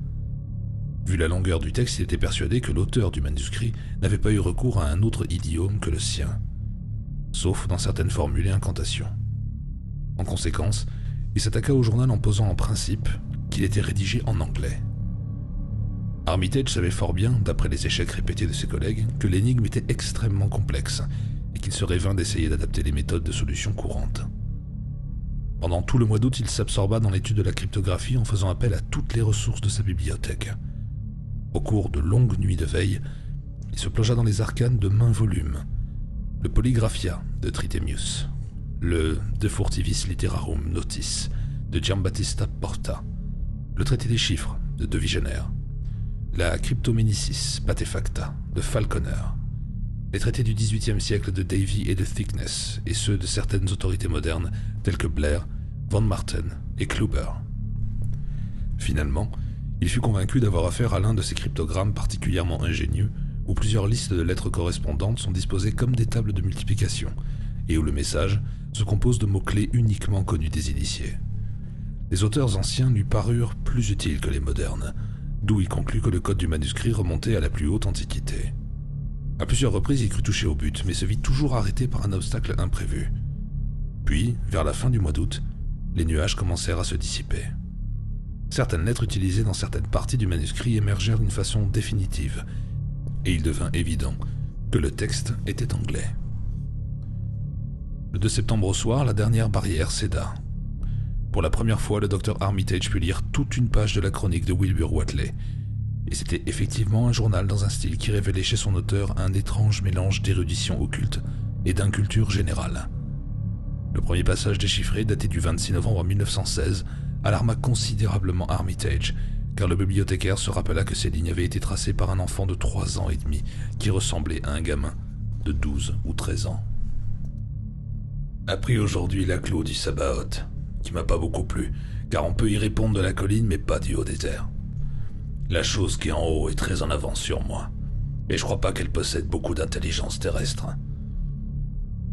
Vu la longueur du texte, il était persuadé que l'auteur du manuscrit n'avait pas eu recours à un autre idiome que le sien, sauf dans certaines formules et incantations. En conséquence, il s'attaqua au journal en posant en principe qu'il était rédigé en anglais. Armitage savait fort bien, d'après les échecs répétés de ses collègues, que l'énigme était extrêmement complexe et qu'il serait vain d'essayer d'adapter les méthodes de solution courantes. Pendant tout le mois d'août, il s'absorba dans l'étude de la cryptographie en faisant appel à toutes les ressources de sa bibliothèque. Au cours de longues nuits de veille, il se plongea dans les arcanes de maints volumes. Le Polygraphia de Trithemius, le De Furtivis Literarum Notis de Giambattista Porta, le Traité des chiffres de De Vigenère, la Cryptomenicis Patefacta de Falconer, les traités du XVIIIe siècle de Davy et de Thickness et ceux de certaines autorités modernes telles que Blair, Van Marten et Kluber. Finalement, il fut convaincu d'avoir affaire à l'un de ces cryptogrammes particulièrement ingénieux où plusieurs listes de lettres correspondantes sont disposées comme des tables de multiplication et où le message se compose de mots-clés uniquement connus des initiés. Les auteurs anciens lui parurent plus utiles que les modernes, d'où il conclut que le code du manuscrit remontait à la plus haute antiquité. À plusieurs reprises, il crut toucher au but, mais se vit toujours arrêté par un obstacle imprévu. Puis, vers la fin du mois d'août, les nuages commencèrent à se dissiper. Certaines lettres utilisées dans certaines parties du manuscrit émergèrent d'une façon définitive, et il devint évident que le texte était anglais. Le 2 septembre au soir, la dernière barrière céda. Pour la première fois, le docteur Armitage put lire toute une page de la chronique de Wilbur Whateley, et c'était effectivement un journal dans un style qui révélait chez son auteur un étrange mélange d'érudition occulte et d'inculture générale. Le premier passage déchiffré, daté du 26 novembre 1916, alarma considérablement Armitage, car le bibliothécaire se rappela que ces lignes avaient été tracées par un enfant de 3 ans et demi, qui ressemblait à un gamin de 12 ou 13 ans. Appris aujourd'hui la clos du Sabaoth, qui m'a pas beaucoup plu, car on peut y répondre de la colline mais pas du haut des airs. La chose qui est en haut est très en avance sur moi, et je crois pas qu'elle possède beaucoup d'intelligence terrestre.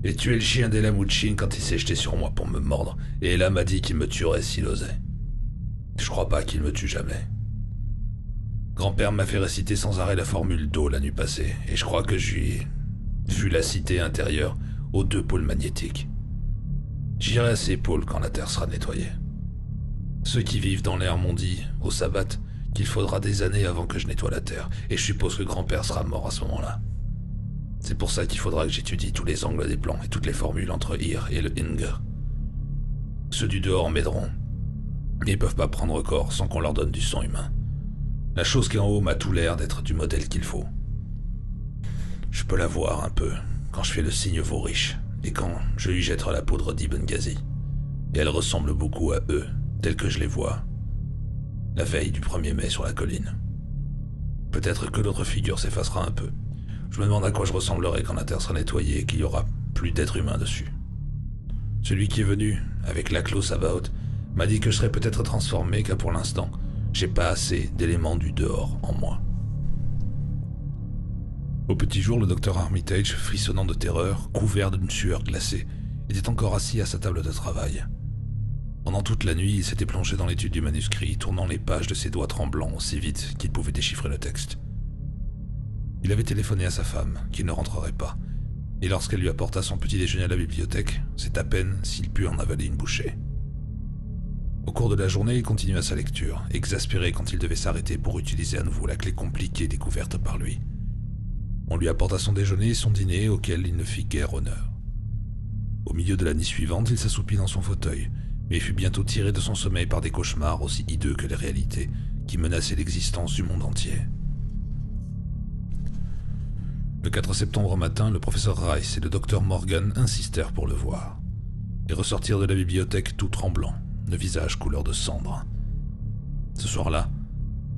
J'ai tué le chien d'Ella Mouchin quand il s'est jeté sur moi pour me mordre, et Ella m'a dit qu'il me tuerait s'il osait. Je crois pas qu'il me tue jamais. Grand-père m'a fait réciter sans arrêt la formule d'eau la nuit passée, et je crois que j'ai vu la cité intérieure aux 2 pôles magnétiques. J'irai à ces pôles quand la Terre sera nettoyée. Ceux qui vivent dans l'air m'ont dit, au sabbat, qu'il faudra des années avant que je nettoie la Terre, et je suppose que grand-père sera mort à ce moment-là. C'est pour ça qu'il faudra que j'étudie tous les angles des plans et toutes les formules entre Ir et le Inger. Ceux du dehors m'aideront. Ils peuvent pas prendre corps sans qu'on leur donne du sang humain. La chose qui est en haut m'a tout l'air d'être du modèle qu'il faut. Je peux la voir un peu quand je fais le signe Vaurish et quand je lui jette la poudre d'Ibn Ghazi. Et elle ressemble beaucoup à eux, tels que je les vois, la veille du 1er mai sur la colline. Peut-être que l'autre figure s'effacera un peu. Je me demande à quoi je ressemblerai quand la Terre sera nettoyée et qu'il y aura plus d'êtres humains dessus. Celui qui est venu, avec la clos Sabaoth, m'a dit que je serais peut-être transformé, car pour l'instant, j'ai pas assez d'éléments du dehors en moi. Au petit jour, le docteur Armitage, frissonnant de terreur, couvert d'une sueur glacée, était encore assis à sa table de travail. Pendant toute la nuit, il s'était plongé dans l'étude du manuscrit, tournant les pages de ses doigts tremblants aussi vite qu'il pouvait déchiffrer le texte. Il avait téléphoné à sa femme, qui ne rentrerait pas, et lorsqu'elle lui apporta son petit déjeuner à la bibliothèque, c'est à peine s'il put en avaler une bouchée. Au cours de la journée, il continua sa lecture, exaspéré quand il devait s'arrêter pour utiliser à nouveau la clé compliquée découverte par lui. On lui apporta son déjeuner et son dîner, auquel il ne fit guère honneur. Au milieu de la nuit suivante, il s'assoupit dans son fauteuil, mais fut bientôt tiré de son sommeil par des cauchemars aussi hideux que les réalités, qui menaçaient l'existence du monde entier. Le 4 septembre au matin, le professeur Rice et le docteur Morgan insistèrent pour le voir. Ils ressortirent de la bibliothèque tout tremblants, le visage couleur de cendre. Ce soir-là,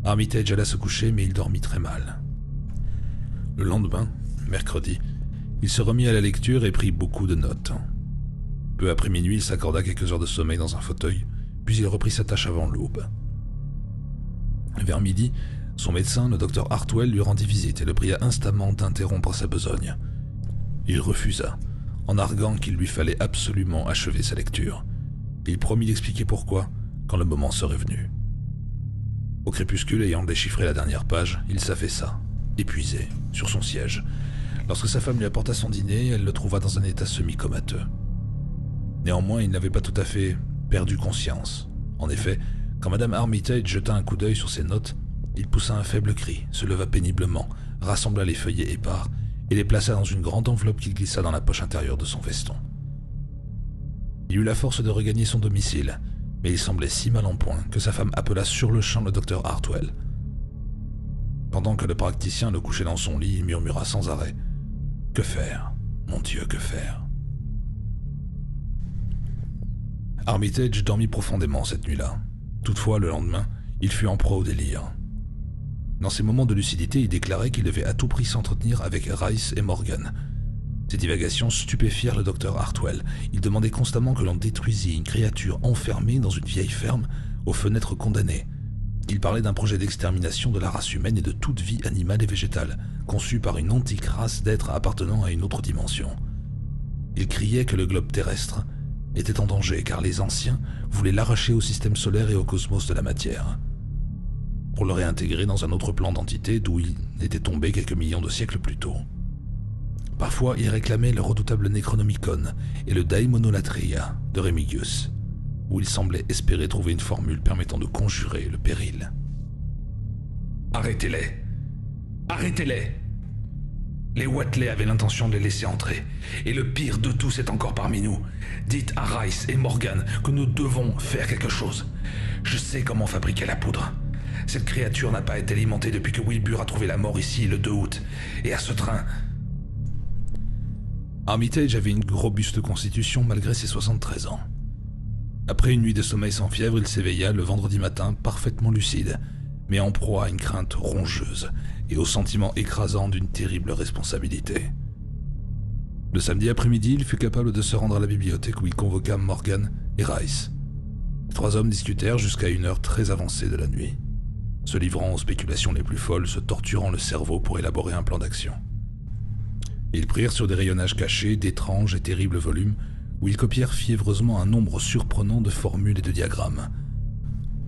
Armitage alla se coucher, mais il dormit très mal. Le lendemain, mercredi, il se remit à la lecture et prit beaucoup de notes. Peu après minuit, il s'accorda quelques heures de sommeil dans un fauteuil, puis il reprit sa tâche avant l'aube. Vers midi, son médecin, le docteur Hartwell, lui rendit visite et le pria instamment d'interrompre sa besogne. Il refusa, en arguant qu'il lui fallait absolument achever sa lecture. Il promit d'expliquer pourquoi, quand le moment serait venu. Au crépuscule, ayant déchiffré la dernière page, il s'affaissa, épuisé, sur son siège. Lorsque sa femme lui apporta son dîner, elle le trouva dans un état semi-comateux. Néanmoins, il n'avait pas tout à fait perdu conscience. En effet, quand Madame Armitage jeta un coup d'œil sur ses notes, il poussa un faible cri, se leva péniblement, rassembla les feuillets épars et les plaça dans une grande enveloppe qu'il glissa dans la poche intérieure de son veston. Il eut la force de regagner son domicile, mais il semblait si mal en point que sa femme appela sur-le-champ le docteur Hartwell. Pendant que le praticien le couchait dans son lit, il murmura sans arrêt « Que faire ? Mon Dieu, que faire ?» Armitage dormit profondément cette nuit-là. Toutefois, le lendemain, il fut en proie au délire. Dans ces moments de lucidité, il déclarait qu'il devait à tout prix s'entretenir avec Rice et Morgan. Ces divagations stupéfièrent le docteur Hartwell. Il demandait constamment que l'on détruisît une créature enfermée dans une vieille ferme, aux fenêtres condamnées. Il parlait d'un projet d'extermination de la race humaine et de toute vie animale et végétale, conçue par une antique race d'êtres appartenant à une autre dimension. Il criait que le globe terrestre était en danger car les anciens voulaient l'arracher au système solaire et au cosmos de la matière, pour le réintégrer dans un autre plan d'entité d'où il était tombé quelques millions de siècles plus tôt. Parfois, il réclamait le redoutable Necronomicon et le Daimonolatria de Remigius, où il semblait espérer trouver une formule permettant de conjurer le péril. « Arrêtez-les! Arrêtez-les !» Les Watley avaient l'intention de les laisser entrer. Et le pire de tout, c'est encore parmi nous. Dites à Rice et Morgan que nous devons faire quelque chose. Je sais comment fabriquer la poudre. Cette créature n'a pas été alimentée depuis que Wilbur a trouvé la mort ici le 2 août. Et à ce train... Armitage avait une robuste constitution malgré ses 73 ans. Après une nuit de sommeil sans fièvre, il s'éveilla le vendredi matin parfaitement lucide, mais en proie à une crainte rongeuse et au sentiment écrasant d'une terrible responsabilité. Le samedi après-midi, il fut capable de se rendre à la bibliothèque où il convoqua Morgan et Rice. Les 3 hommes discutèrent jusqu'à une heure très avancée de la nuit, se livrant aux spéculations les plus folles, se torturant le cerveau pour élaborer un plan d'action. Ils prirent sur des rayonnages cachés d'étranges et terribles volumes où ils copièrent fiévreusement un nombre surprenant de formules et de diagrammes.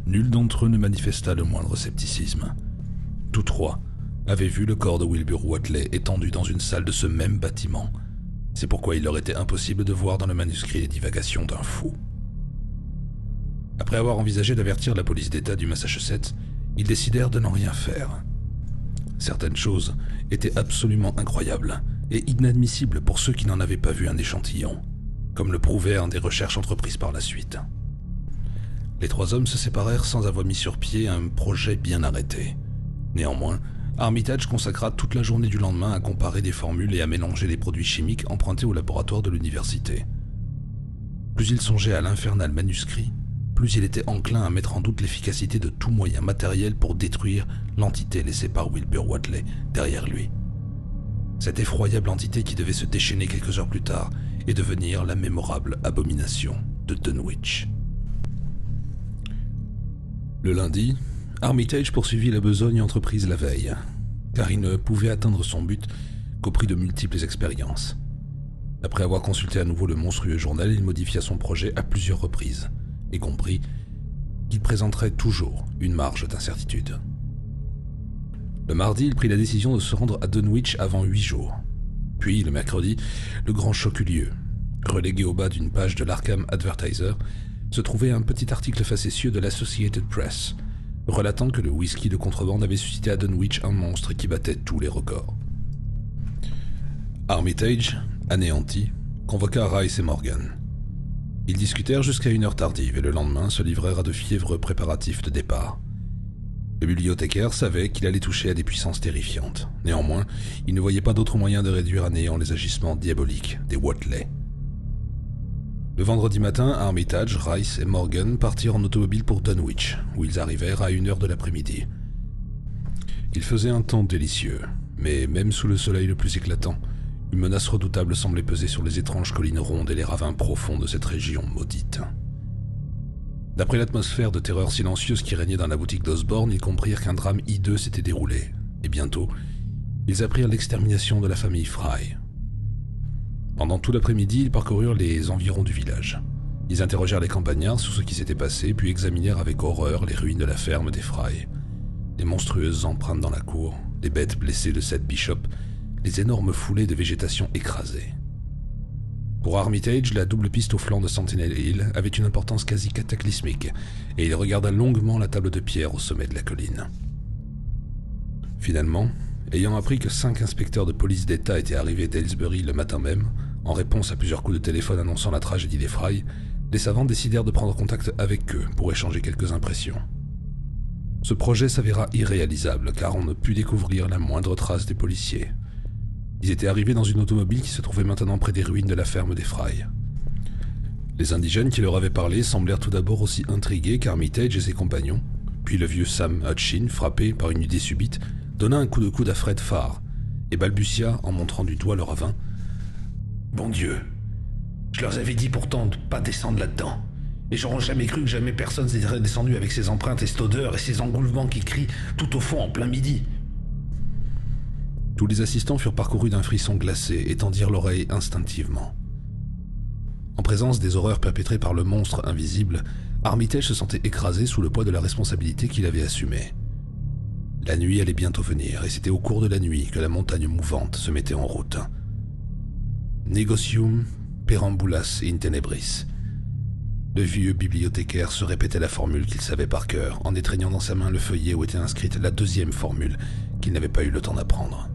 Nul d'entre eux ne manifesta le moindre scepticisme. Tous 3 avaient vu le corps de Wilbur Watley étendu dans une salle de ce même bâtiment. C'est pourquoi il leur était impossible de voir dans le manuscrit les divagations d'un fou. Après avoir envisagé d'avertir la police d'État du Massachusetts, ils décidèrent de n'en rien faire. Certaines choses étaient absolument incroyables et inadmissibles pour ceux qui n'en avaient pas vu un échantillon, comme le prouvait un des recherches entreprises par la suite. Les 3 hommes se séparèrent sans avoir mis sur pied un projet bien arrêté. Néanmoins, Armitage consacra toute la journée du lendemain à comparer des formules et à mélanger les produits chimiques empruntés au laboratoire de l'université. Plus il songeait à l'infernal manuscrit, plus il était enclin à mettre en doute l'efficacité de tout moyen matériel pour détruire l'entité laissée par Wilbur Watley derrière lui. Cette effroyable entité qui devait se déchaîner quelques heures plus tard et devenir la mémorable abomination de Dunwich. Le lundi, Armitage poursuivit la besogne entreprise la veille, car il ne pouvait atteindre son but qu'au prix de multiples expériences. Après avoir consulté à nouveau le monstrueux journal, il modifia son projet à plusieurs reprises, et comprit qu'il présenterait toujours une marge d'incertitude. Le mardi, il prit la décision de se rendre à Dunwich avant 8 jours. Puis, le mercredi, le grand choc eut lieu. Relégué au bas d'une page de l'Arkham Advertiser, se trouvait un petit article facétieux de l'Associated Press, relatant que le whisky de contrebande avait suscité à Dunwich un monstre qui battait tous les records. Armitage, anéanti, convoqua Rice et Morgan. Ils discutèrent jusqu'à une heure tardive et le lendemain se livrèrent à de fiévreux préparatifs de départ. Le bibliothécaire savait qu'il allait toucher à des puissances terrifiantes. Néanmoins, il ne voyait pas d'autre moyen de réduire à néant les agissements diaboliques des Watley. Le vendredi matin, Armitage, Rice et Morgan partirent en automobile pour Dunwich, où ils arrivèrent à 1h de l'après-midi. Il faisait un temps délicieux, Mais même sous le soleil le plus éclatant, une menace redoutable semblait peser sur les étranges collines rondes et les ravins profonds de cette région maudite. D'après l'atmosphère de terreur silencieuse qui régnait dans la boutique d'Osborne, ils comprirent qu'un drame hideux s'était déroulé, et bientôt, ils apprirent l'extermination de la famille Fry. Pendant tout l'après-midi, ils parcoururent les environs du village. Ils interrogèrent les campagnards sur ce qui s'était passé, puis examinèrent avec horreur les ruines de la ferme des Fry. Les monstrueuses empreintes dans la cour, les bêtes blessées de Seth Bishop, les énormes foulées de végétation écrasées. Pour Armitage, la double piste au flanc de Sentinel Hill avait une importance quasi cataclysmique, et il regarda longuement la table de pierre au sommet de la colline. Finalement, ayant appris que 5 inspecteurs de police d'État étaient arrivés d'Aylesbury le matin même, en réponse à plusieurs coups de téléphone annonçant la tragédie des Fry, les savants décidèrent de prendre contact avec eux pour échanger quelques impressions. Ce projet s'avéra irréalisable car on ne put découvrir la moindre trace des policiers. Ils étaient arrivés dans une automobile qui se trouvait maintenant près des ruines de la ferme des Fry. Les indigènes qui leur avaient parlé semblèrent tout d'abord aussi intrigués qu'Armitage et ses compagnons, puis le vieux Sam Hutchin, frappé par une idée subite, donna un coup de coude à Fred Farr et balbutia en montrant du doigt le ravin. « Bon Dieu, je leur avais dit pourtant de pas descendre là-dedans. Et j'aurais jamais cru que jamais personne serait descendu avec ces empreintes et cette odeur et ces engoulements qui crient tout au fond en plein midi. » Tous les assistants furent parcourus d'un frisson glacé et tendirent l'oreille instinctivement. En présence des horreurs perpétrées par le monstre invisible, Armitage se sentait écrasé sous le poids de la responsabilité qu'il avait assumée. La nuit allait bientôt venir, et c'était au cours de la nuit que la montagne mouvante se mettait en route. Negocium perambulas in tenebris. Le vieux bibliothécaire se répétait la formule qu'il savait par cœur, en étreignant dans sa main le feuillet où était inscrite la 2e formule, qu'il n'avait pas eu le temps d'apprendre.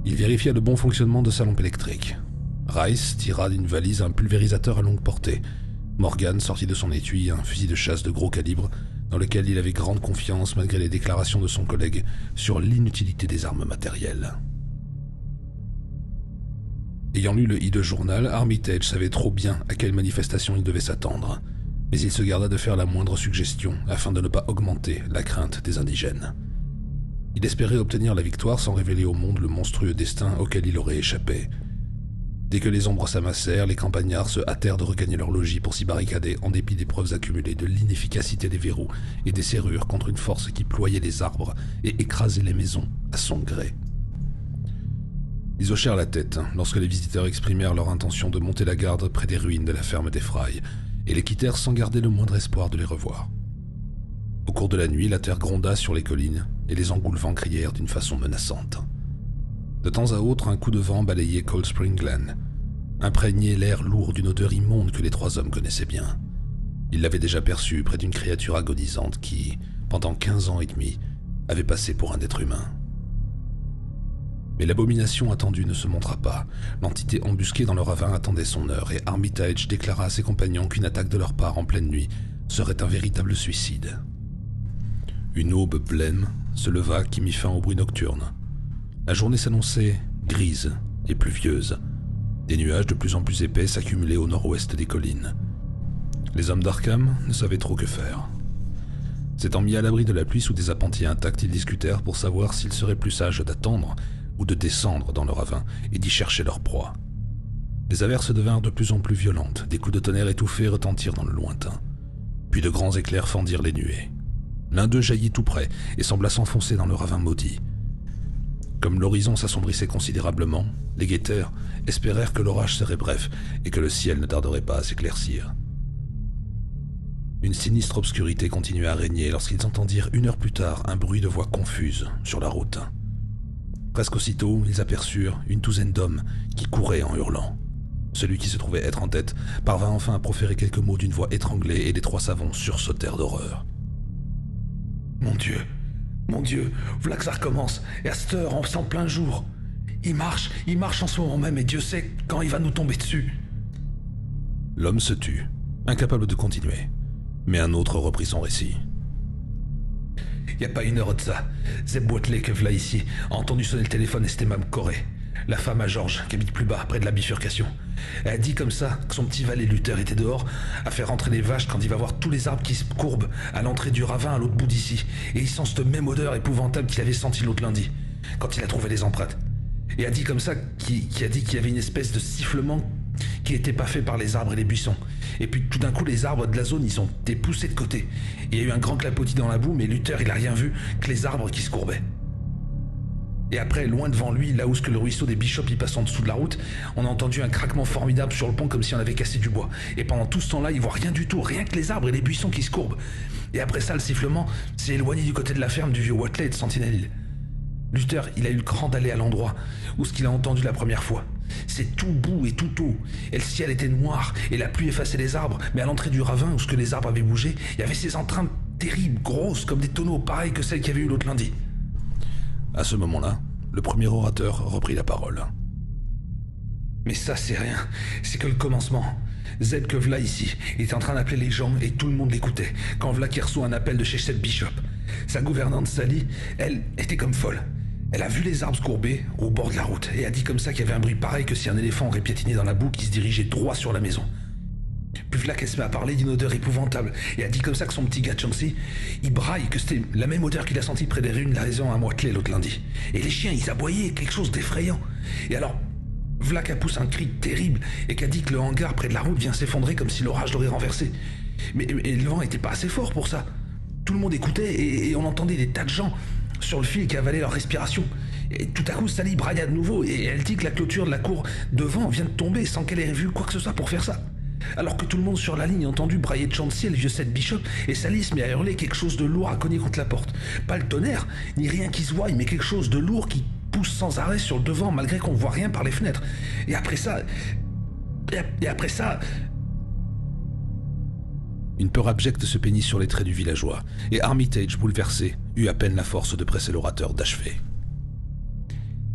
Il vérifia le bon fonctionnement de sa lampe électrique. Rice tira d'une valise un pulvérisateur à longue portée. Morgan sortit de son étui un fusil de chasse de gros calibre, dans lequel il avait grande confiance malgré les déclarations de son collègue sur l'inutilité des armes matérielles. Ayant lu le hideux journal, Armitage savait trop bien à quelle manifestation il devait s'attendre, mais il se garda de faire la moindre suggestion afin de ne pas augmenter la crainte des indigènes. Il espérait obtenir la victoire sans révéler au monde le monstrueux destin auquel il aurait échappé. Dès que les ombres s'amassèrent, les campagnards se hâtèrent de regagner leur logis pour s'y barricader en dépit des preuves accumulées de l'inefficacité des verrous et des serrures contre une force qui ployait les arbres et écrasait les maisons à son gré. Ils hochèrent la tête lorsque les visiteurs exprimèrent leur intention de monter la garde près des ruines de la ferme des Fry et les quittèrent sans garder le moindre espoir de les revoir. Au cours de la nuit, la terre gronda sur les collines et les engoulevents crièrent d'une façon menaçante. De temps à autre, un coup de vent balayait Cold Spring Glen, imprégnait l'air lourd d'une odeur immonde que les 3 hommes connaissaient bien. Ils l'avaient déjà perçue près d'une créature agonisante qui, pendant 15 ans et demi, avait passé pour un être humain. Mais l'abomination attendue ne se montra pas. L'entité embusquée dans le ravin attendait son heure et Armitage déclara à ses compagnons qu'une attaque de leur part en pleine nuit serait un véritable suicide. Une aube blême se leva qui mit fin au bruit nocturne. La journée s'annonçait grise et pluvieuse. Des nuages de plus en plus épais s'accumulaient au nord-ouest des collines. Les hommes d'Arkham ne savaient trop que faire. S'étant mis à l'abri de la pluie sous des appentis intacts, ils discutèrent pour savoir s'il serait plus sage d'attendre ou de descendre dans le ravin et d'y chercher leur proie. Les averses devinrent de plus en plus violentes, des coups de tonnerre étouffés retentirent dans le lointain. Puis de grands éclairs fendirent les nuées. L'un d'eux jaillit tout près et sembla s'enfoncer dans le ravin maudit. Comme l'horizon s'assombrissait considérablement, les guetteurs espérèrent que l'orage serait bref et que le ciel ne tarderait pas à s'éclaircir. Une sinistre obscurité continuait à régner lorsqu'ils entendirent 1 heure plus tard un bruit de voix confuse sur la route. Presque aussitôt, ils aperçurent une 12aine d'hommes qui couraient en hurlant. Celui qui se trouvait être en tête parvint enfin à proférer quelques mots d'une voix étranglée et les 3 savants sursautèrent d'horreur. Mon Dieu, voilà que ça recommence, et à cette heure, en plein jour. Il marche en ce moment même, et Dieu sait quand il va nous tomber dessus. » L'homme se tut, incapable de continuer, mais un autre reprit son récit. « Y a pas 1 heure de ça, Zeb Watley que v'là ici a entendu sonner le téléphone et c'était Mme Corey, la femme à George qui habite plus bas, près de la bifurcation. Elle a dit comme ça que son petit valet Luther était dehors à faire rentrer les vaches quand il va voir tous les arbres qui se courbent à l'entrée du ravin à l'autre bout d'ici, et il sent cette même odeur épouvantable qu'il avait sentie l'autre lundi. quand il a trouvé les empreintes. Et a dit comme ça qu'il y avait une espèce de sifflement qui n'était pas fait par les arbres et les buissons. Et puis tout d'un coup, les arbres de la zone, ils ont été poussés de côté. Et il y a eu un grand clapotis dans la boue, mais Luther, il a rien vu que les arbres qui se courbaient. Et après, loin devant lui, là où le ruisseau des Bishops il passe en dessous de la route, on a entendu un craquement formidable sur le pont comme si on avait cassé du bois. Et pendant tout ce temps-là, il voit rien du tout, rien que les arbres et les buissons qui se courbent. Et après ça, le sifflement s'est éloigné du côté de la ferme du vieux Watley et de Sentinel Hill. Luther, il a eu le cran d'aller à l'endroit où ce qu'il a entendu la première fois. C'est tout bout et tout haut, et le ciel était noir, et la pluie effaçait les arbres, mais à l'entrée du ravin où ce que les arbres avaient bougé, il y avait ces entreintes terribles, grosses, comme des tonneaux, pareilles que celles qu'il y avait eu l'autre lundi. À ce moment-là, le premier orateur reprit la parole. Mais ça, c'est rien, c'est que le commencement. Zeb que v'là ici, il était en train d'appeler les gens et tout le monde l'écoutait, quand v'là qui reçoit un appel de chez cette Bishop. Sa gouvernante Sally, elle, était comme folle. Elle a vu les arbres se courber au bord de la route et a dit comme ça qu'il y avait un bruit pareil que si un éléphant aurait piétiné dans la boue qui se dirigeait droit sur la maison. Puis v'là qu'elle se met à parler d'une odeur épouvantable et a dit comme ça que son petit gars Chauncey, il braille que c'était la même odeur qu'il a senti près des ruines de la maison à Watley l'autre lundi. Et les chiens, ils aboyaient, quelque chose d'effrayant. Et alors, v'là qu'elle pousse un cri terrible et qu'a dit que le hangar près de la route vient s'effondrer comme si l'orage l'aurait renversé. Mais le vent était pas assez fort pour ça. Tout le monde écoutait et on entendait des tas de gens sur le fil qui avalaient leur respiration. Et tout à coup, Sally brailla de nouveau et elle dit que la clôture de la cour devant vient de tomber sans qu'elle ait vu quoi que ce soit pour faire ça. Alors que tout le monde sur la ligne a entendu brailler de Chauncey, le vieux Seth Bishop, et Sally se met à hurler quelque chose de lourd à cogner contre la porte. Pas le tonnerre, ni rien qui se voie, mais quelque chose de lourd qui pousse sans arrêt sur le devant malgré qu'on voit rien par les fenêtres. Et après ça... Une peur abjecte se peignit sur les traits du villageois, et Armitage, bouleversé, eut à peine la force de presser l'orateur d'achever.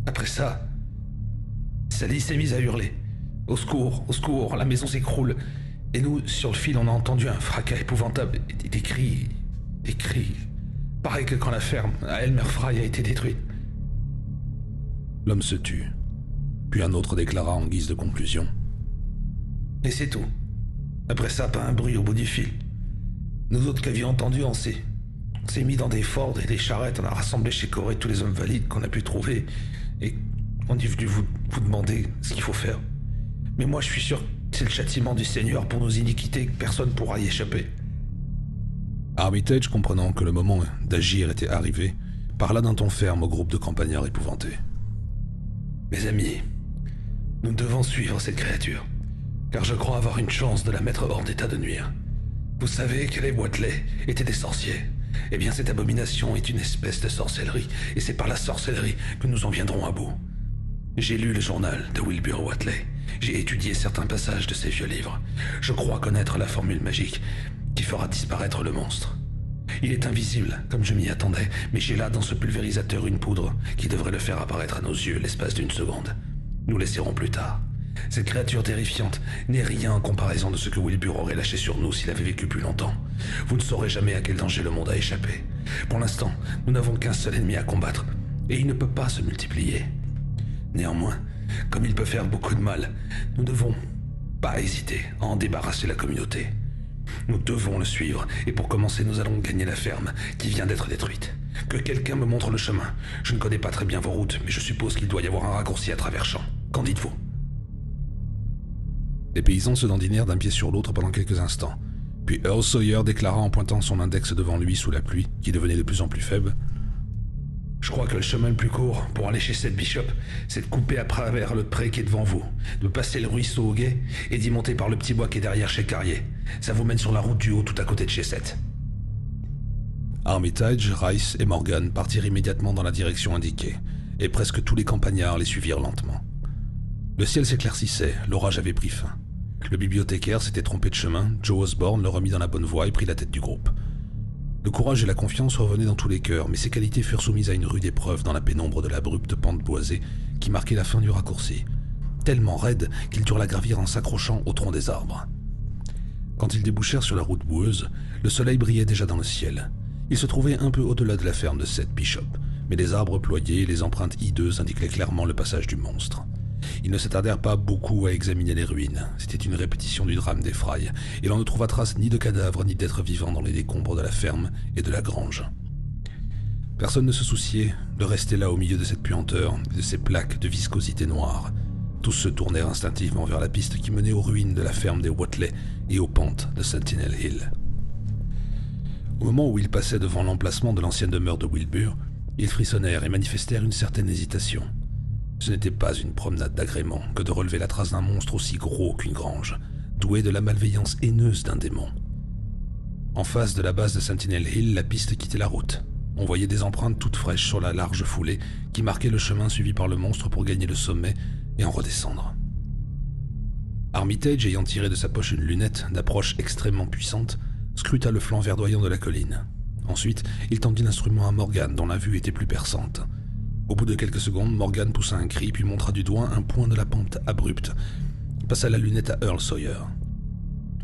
Après ça, Sally s'est mise à hurler. Au secours, la maison s'écroule. Et nous, sur le fil, on a entendu un fracas épouvantable, des cris. Pareil que quand la ferme à Elmer Fry a été détruite. L'homme se tut, puis un autre déclara en guise de conclusion. Et c'est tout. Après ça, pas un bruit au bout du fil. Nous autres qui avions entendu, on s'est mis dans des Ford et des charrettes, on a rassemblé chez Corée tous les hommes valides qu'on a pu trouver, et on est venu vous demander ce qu'il faut faire. Mais moi, je suis sûr que c'est le châtiment du Seigneur pour nos iniquités, que personne ne pourra y échapper. Armitage, comprenant que le moment d'agir était arrivé, parla d'un ton ferme au groupe de campagnards épouvantés. Mes amis, nous devons suivre cette créature, car je crois avoir une chance de la mettre hors d'état de nuire. Vous savez que les Watley étaient des sorciers. Eh bien, cette abomination est une espèce de sorcellerie, et c'est par la sorcellerie que nous en viendrons à bout. J'ai lu le journal de Wilbur Watley. J'ai étudié certains passages de ses vieux livres. Je crois connaître la formule magique qui fera disparaître le monstre. Il est invisible, comme je m'y attendais, mais j'ai là dans ce pulvérisateur une poudre qui devrait le faire apparaître à nos yeux l'espace d'une seconde. Nous l'essaierons plus tard. Cette créature terrifiante n'est rien en comparaison de ce que Wilbur aurait lâché sur nous s'il avait vécu plus longtemps. Vous ne saurez jamais à quel danger le monde a échappé. Pour l'instant, nous n'avons qu'un seul ennemi à combattre, et il ne peut pas se multiplier. Néanmoins, comme il peut faire beaucoup de mal, nous ne devons pas hésiter à en débarrasser la communauté. Nous devons le suivre, et pour commencer, nous allons gagner la ferme qui vient d'être détruite. Que quelqu'un me montre le chemin. Je ne connais pas très bien vos routes, mais je suppose qu'il doit y avoir un raccourci à travers champs. Qu'en dites-vous ? Les paysans se dandinèrent d'un pied sur l'autre pendant quelques instants. Puis Earl Sawyer déclara en pointant son index devant lui sous la pluie, qui devenait de plus en plus faible. « Je crois que le chemin le plus court pour aller chez cette Bishop, c'est de couper à travers le pré qui est devant vous, de passer le ruisseau au guet et d'y monter par le petit bois qui est derrière chez Carrier. Ça vous mène sur la route du haut tout à côté de chez Seth. » Armitage, Rice et Morgan partirent immédiatement dans la direction indiquée, et presque tous les campagnards les suivirent lentement. Le ciel s'éclaircissait, l'orage avait pris fin. Le bibliothécaire s'était trompé de chemin, Joe Osborne le remit dans la bonne voie et prit la tête du groupe. Le courage et la confiance revenaient dans tous les cœurs, mais ces qualités furent soumises à une rude épreuve dans la pénombre de l'abrupte pente boisée qui marquait la fin du raccourci, tellement raide qu'ils durent la gravir en s'accrochant au tronc des arbres. Quand ils débouchèrent sur la route boueuse, le soleil brillait déjà dans le ciel. Ils se trouvaient un peu au-delà de la ferme de Seth Bishop, mais les arbres ployés et les empreintes hideuses indiquaient clairement le passage du monstre. Ils ne s'attardèrent pas beaucoup à examiner les ruines. C'était une répétition du drame des Fry, et l'on ne trouva trace ni de cadavres ni d'êtres vivants dans les décombres de la ferme et de la grange. Personne ne se souciait de rester là au milieu de cette puanteur et de ces plaques de viscosité noire. Tous se tournèrent instinctivement vers la piste qui menait aux ruines de la ferme des Watley et aux pentes de Sentinel Hill. Au moment où ils passaient devant l'emplacement de l'ancienne demeure de Wilbur, ils frissonnèrent et manifestèrent une certaine hésitation. Ce n'était pas une promenade d'agrément que de relever la trace d'un monstre aussi gros qu'une grange, doué de la malveillance haineuse d'un démon. En face de la base de Sentinel Hill, la piste quittait la route. On voyait des empreintes toutes fraîches sur la large foulée qui marquait le chemin suivi par le monstre pour gagner le sommet et en redescendre. Armitage, ayant tiré de sa poche une lunette d'approche extrêmement puissante, scruta le flanc verdoyant de la colline. Ensuite, il tendit l'instrument à Morgan, dont la vue était plus perçante. Au bout de quelques secondes, Morgan poussa un cri puis montra du doigt un point de la pente abrupte, passa la lunette à Earl Sawyer.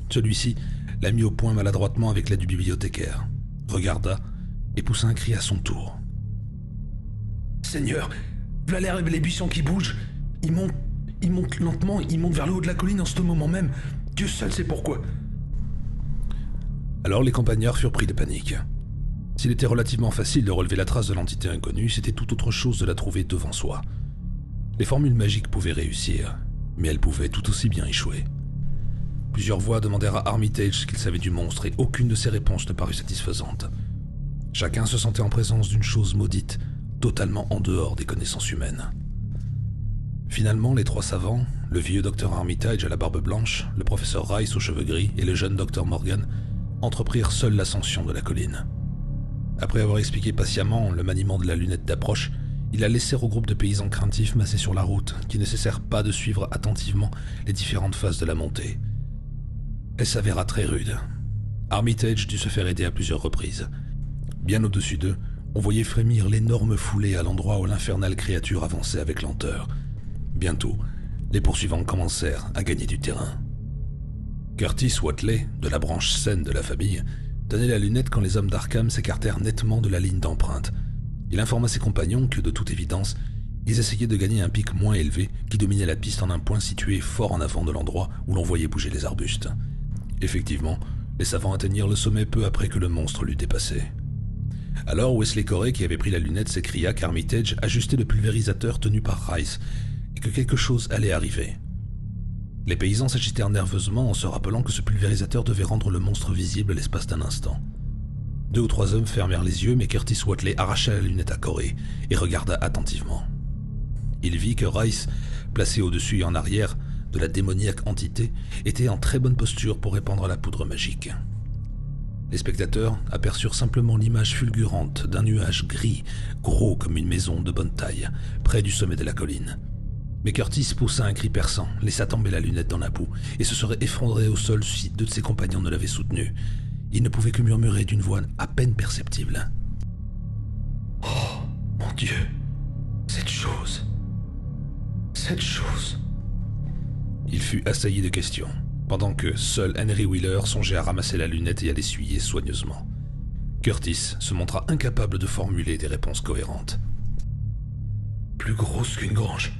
Celui-ci la mit au point maladroitement avec l'aide du bibliothécaire, regarda et poussa un cri à son tour. « Seigneur, voilà les buissons qui bougent. Ils montent lentement, ils montent vers le haut de la colline en ce moment même. Dieu seul sait pourquoi. » Alors les campagnards furent pris de panique. S'il était relativement facile de relever la trace de l'entité inconnue, c'était tout autre chose de la trouver devant soi. Les formules magiques pouvaient réussir, mais elles pouvaient tout aussi bien échouer. Plusieurs voix demandèrent à Armitage ce qu'il savait du monstre et aucune de ces réponses ne parut satisfaisante. Chacun se sentait en présence d'une chose maudite, totalement en dehors des connaissances humaines. Finalement, les trois savants, le vieux docteur Armitage à la barbe blanche, le professeur Rice aux cheveux gris et le jeune docteur Morgan, entreprirent seuls l'ascension de la colline. Après avoir expliqué patiemment le maniement de la lunette d'approche, ils la laissèrent au groupe de paysans craintifs massés sur la route, qui ne cessèrent pas de suivre attentivement les différentes phases de la montée. Elle s'avéra très rude. Armitage dut se faire aider à plusieurs reprises. Bien au-dessus d'eux, on voyait frémir l'énorme foulée à l'endroit où l'infernale créature avançait avec lenteur. Bientôt, les poursuivants commencèrent à gagner du terrain. Curtis Watley, de la branche saine de la famille, tenait la lunette quand les hommes d'Arkham s'écartèrent nettement de la ligne d'empreinte. Il informa ses compagnons que, de toute évidence, ils essayaient de gagner un pic moins élevé qui dominait la piste en un point situé fort en avant de l'endroit où l'on voyait bouger les arbustes. Effectivement, les savants atteignirent le sommet peu après que le monstre l'eut dépassé. Alors Wesley Corey, qui avait pris la lunette, s'écria qu'Armitage ajustait le pulvérisateur tenu par Rice et que quelque chose allait arriver. Les paysans s'agitèrent nerveusement en se rappelant que ce pulvérisateur devait rendre le monstre visible à l'espace d'un instant. 2 ou 3 hommes fermèrent les yeux, mais Curtis Watley arracha la lunette à Corey et regarda attentivement. Il vit que Rice, placé au-dessus et en arrière de la démoniaque entité, était en très bonne posture pour répandre la poudre magique. Les spectateurs aperçurent simplement l'image fulgurante d'un nuage gris, gros comme une maison de bonne taille, près du sommet de la colline. Mais Curtis poussa un cri perçant, laissa tomber la lunette dans la boue, et se serait effondré au sol si 2 de ses compagnons ne l'avaient soutenu. Il ne pouvait que murmurer d'une voix à peine perceptible. « Oh, mon Dieu, cette chose... Il fut assailli de questions, pendant que seul Henry Wheeler songeait à ramasser la lunette et à l'essuyer soigneusement. Curtis se montra incapable de formuler des réponses cohérentes. « Plus grosse qu'une grange,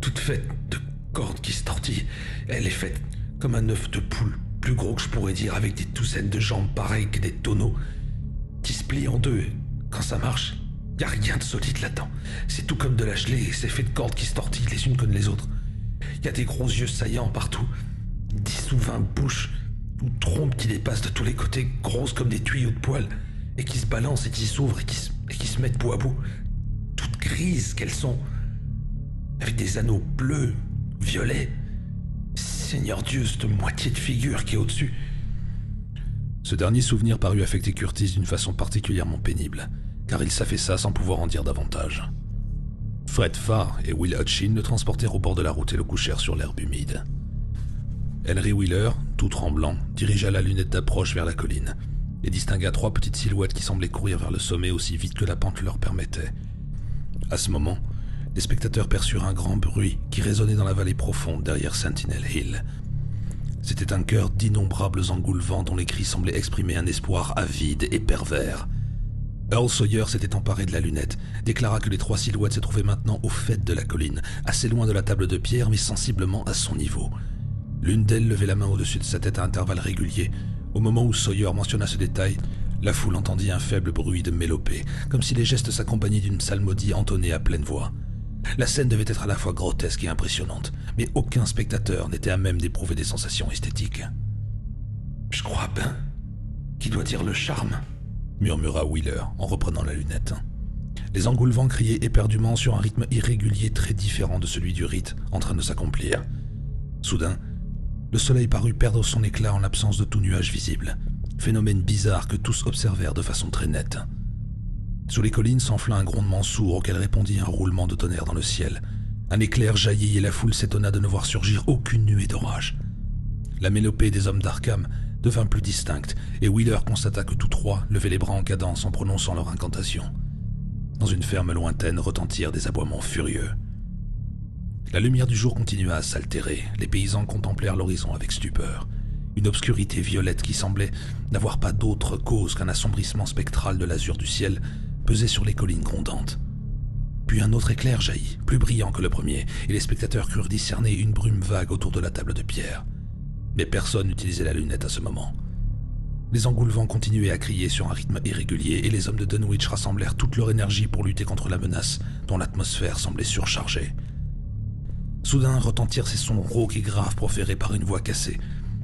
toute faite de cordes qui se tortillent. Elle est faite comme un œuf de poule, plus gros que je pourrais dire, avec des douzaines de jambes pareilles que des tonneaux, qui se plient en deux. Quand ça marche, y a rien de solide là-dedans. C'est tout comme de la gelée et c'est fait de cordes qui se tortillent les unes comme les autres. Y a des gros yeux saillants partout, 10 ou 20 bouches ou trompes qui dépassent de tous les côtés, grosses comme des tuyaux de poêle, et qui se balancent et qui s'ouvrent et qui se mettent bout à bout. Toutes grises qu'elles sont, avec des anneaux bleus, violets. Seigneur Dieu, cette moitié de figure qui est au-dessus. » Ce dernier souvenir parut affecter Curtis d'une façon particulièrement pénible, car il s'affaissa sans pouvoir en dire davantage. Fred Farr et Will Hutchin le transportèrent au bord de la route et le couchèrent sur l'herbe humide. Henry Wheeler, tout tremblant, dirigea la lunette d'approche vers la colline et distingua 3 petites silhouettes qui semblaient courir vers le sommet aussi vite que la pente leur permettait. À ce moment, les spectateurs perçurent un grand bruit qui résonnait dans la vallée profonde derrière Sentinel Hill. C'était un chœur d'innombrables engoulevents dont les cris semblaient exprimer un espoir avide et pervers. Earl Sawyer s'était emparé de la lunette, déclara que les 3 silhouettes se trouvaient maintenant au faîte de la colline, assez loin de la table de pierre mais sensiblement à son niveau. L'une d'elles levait la main au-dessus de sa tête à intervalles réguliers. Au moment où Sawyer mentionna ce détail, La foule entendit un faible bruit de mélopée, comme si les gestes s'accompagnaient d'une psalmodie entonnée à pleine voix. La scène devait être à la fois grotesque et impressionnante, mais aucun spectateur n'était à même d'éprouver des sensations esthétiques. « Je crois bien qu'il doit dire le charme », murmura Wheeler en reprenant la lunette. Les engoulevents criaient éperdument sur un rythme irrégulier très différent de celui du rite en train de s'accomplir. Soudain, le soleil parut perdre son éclat en l'absence de tout nuage visible, phénomène bizarre que tous observèrent de façon très nette. Sous les collines s'enfla un grondement sourd auquel répondit un roulement de tonnerre dans le ciel. Un éclair jaillit et la foule s'étonna de ne voir surgir aucune nuée d'orage. La mélopée des hommes d'Arkham devint plus distincte et Wheeler constata que tous trois levaient les bras en cadence en prononçant leur incantation. Dans une ferme lointaine retentirent des aboiements furieux. La lumière du jour continua à s'altérer. Les paysans contemplèrent l'horizon avec stupeur. Une obscurité violette qui semblait n'avoir pas d'autre cause qu'un assombrissement spectral de l'azur du ciel pesait sur les collines grondantes. Puis un autre éclair jaillit, plus brillant que le premier, et les spectateurs crurent discerner une brume vague autour de la table de pierre. Mais personne n'utilisait la lunette à ce moment. Les engoulevents continuaient à crier sur un rythme irrégulier et les hommes de Dunwich rassemblèrent toute leur énergie pour lutter contre la menace dont l'atmosphère semblait surchargée. Soudain retentirent ces sons rauques et graves proférés par une voix cassée,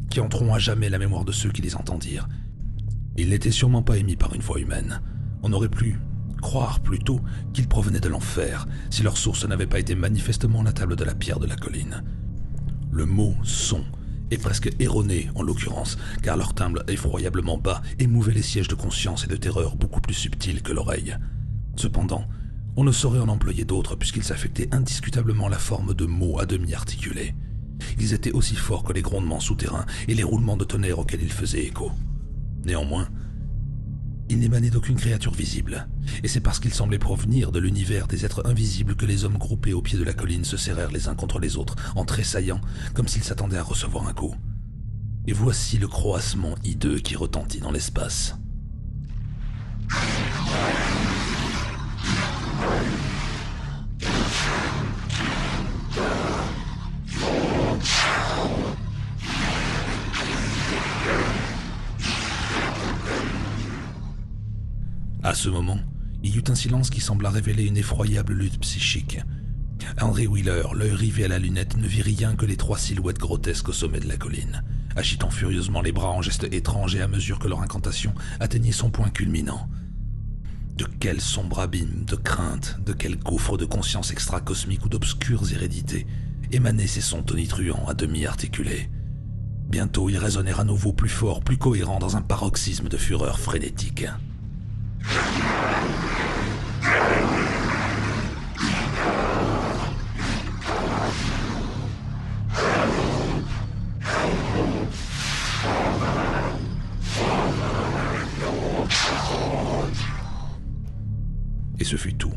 qui entreront à jamais la mémoire de ceux qui les entendirent. Ils n'étaient sûrement pas émis par une voix humaine. On aurait pu croire plutôt qu'ils provenaient de l'enfer, si leur source n'avait pas été manifestement la table de la pierre de la colline. Le mot « son » est presque erroné en l'occurrence, car leur timbre effroyablement bas émouvait les sièges de conscience et de terreur beaucoup plus subtils que l'oreille. Cependant, on ne saurait en employer d'autres puisqu'ils affectaient indiscutablement la forme de mots à demi articulés. Ils étaient aussi forts que les grondements souterrains et les roulements de tonnerre auxquels ils faisaient écho. Néanmoins, ils n'émanaient d'aucune créature visible, et c'est parce qu'ils semblaient provenir de l'univers des êtres invisibles que les hommes groupés au pied de la colline se serrèrent les uns contre les autres, en tressaillant, comme s'ils s'attendaient à recevoir un coup. Et voici le croassement hideux qui retentit dans l'espace. À ce moment, il y eut un silence qui sembla révéler une effroyable lutte psychique. Henry Wheeler, l'œil rivé à la lunette, ne vit rien que les trois silhouettes grotesques au sommet de la colline, agitant furieusement les bras en gestes étranges et à mesure que leur incantation atteignait son point culminant. De quel sombre abîme de crainte, de quel gouffre de conscience extracosmique ou d'obscures hérédités émanaient ces sons tonitruants à demi articulés. Bientôt, ils résonnèrent à nouveau plus forts, plus cohérents dans un paroxysme de fureur frénétique. Et ce fut tout.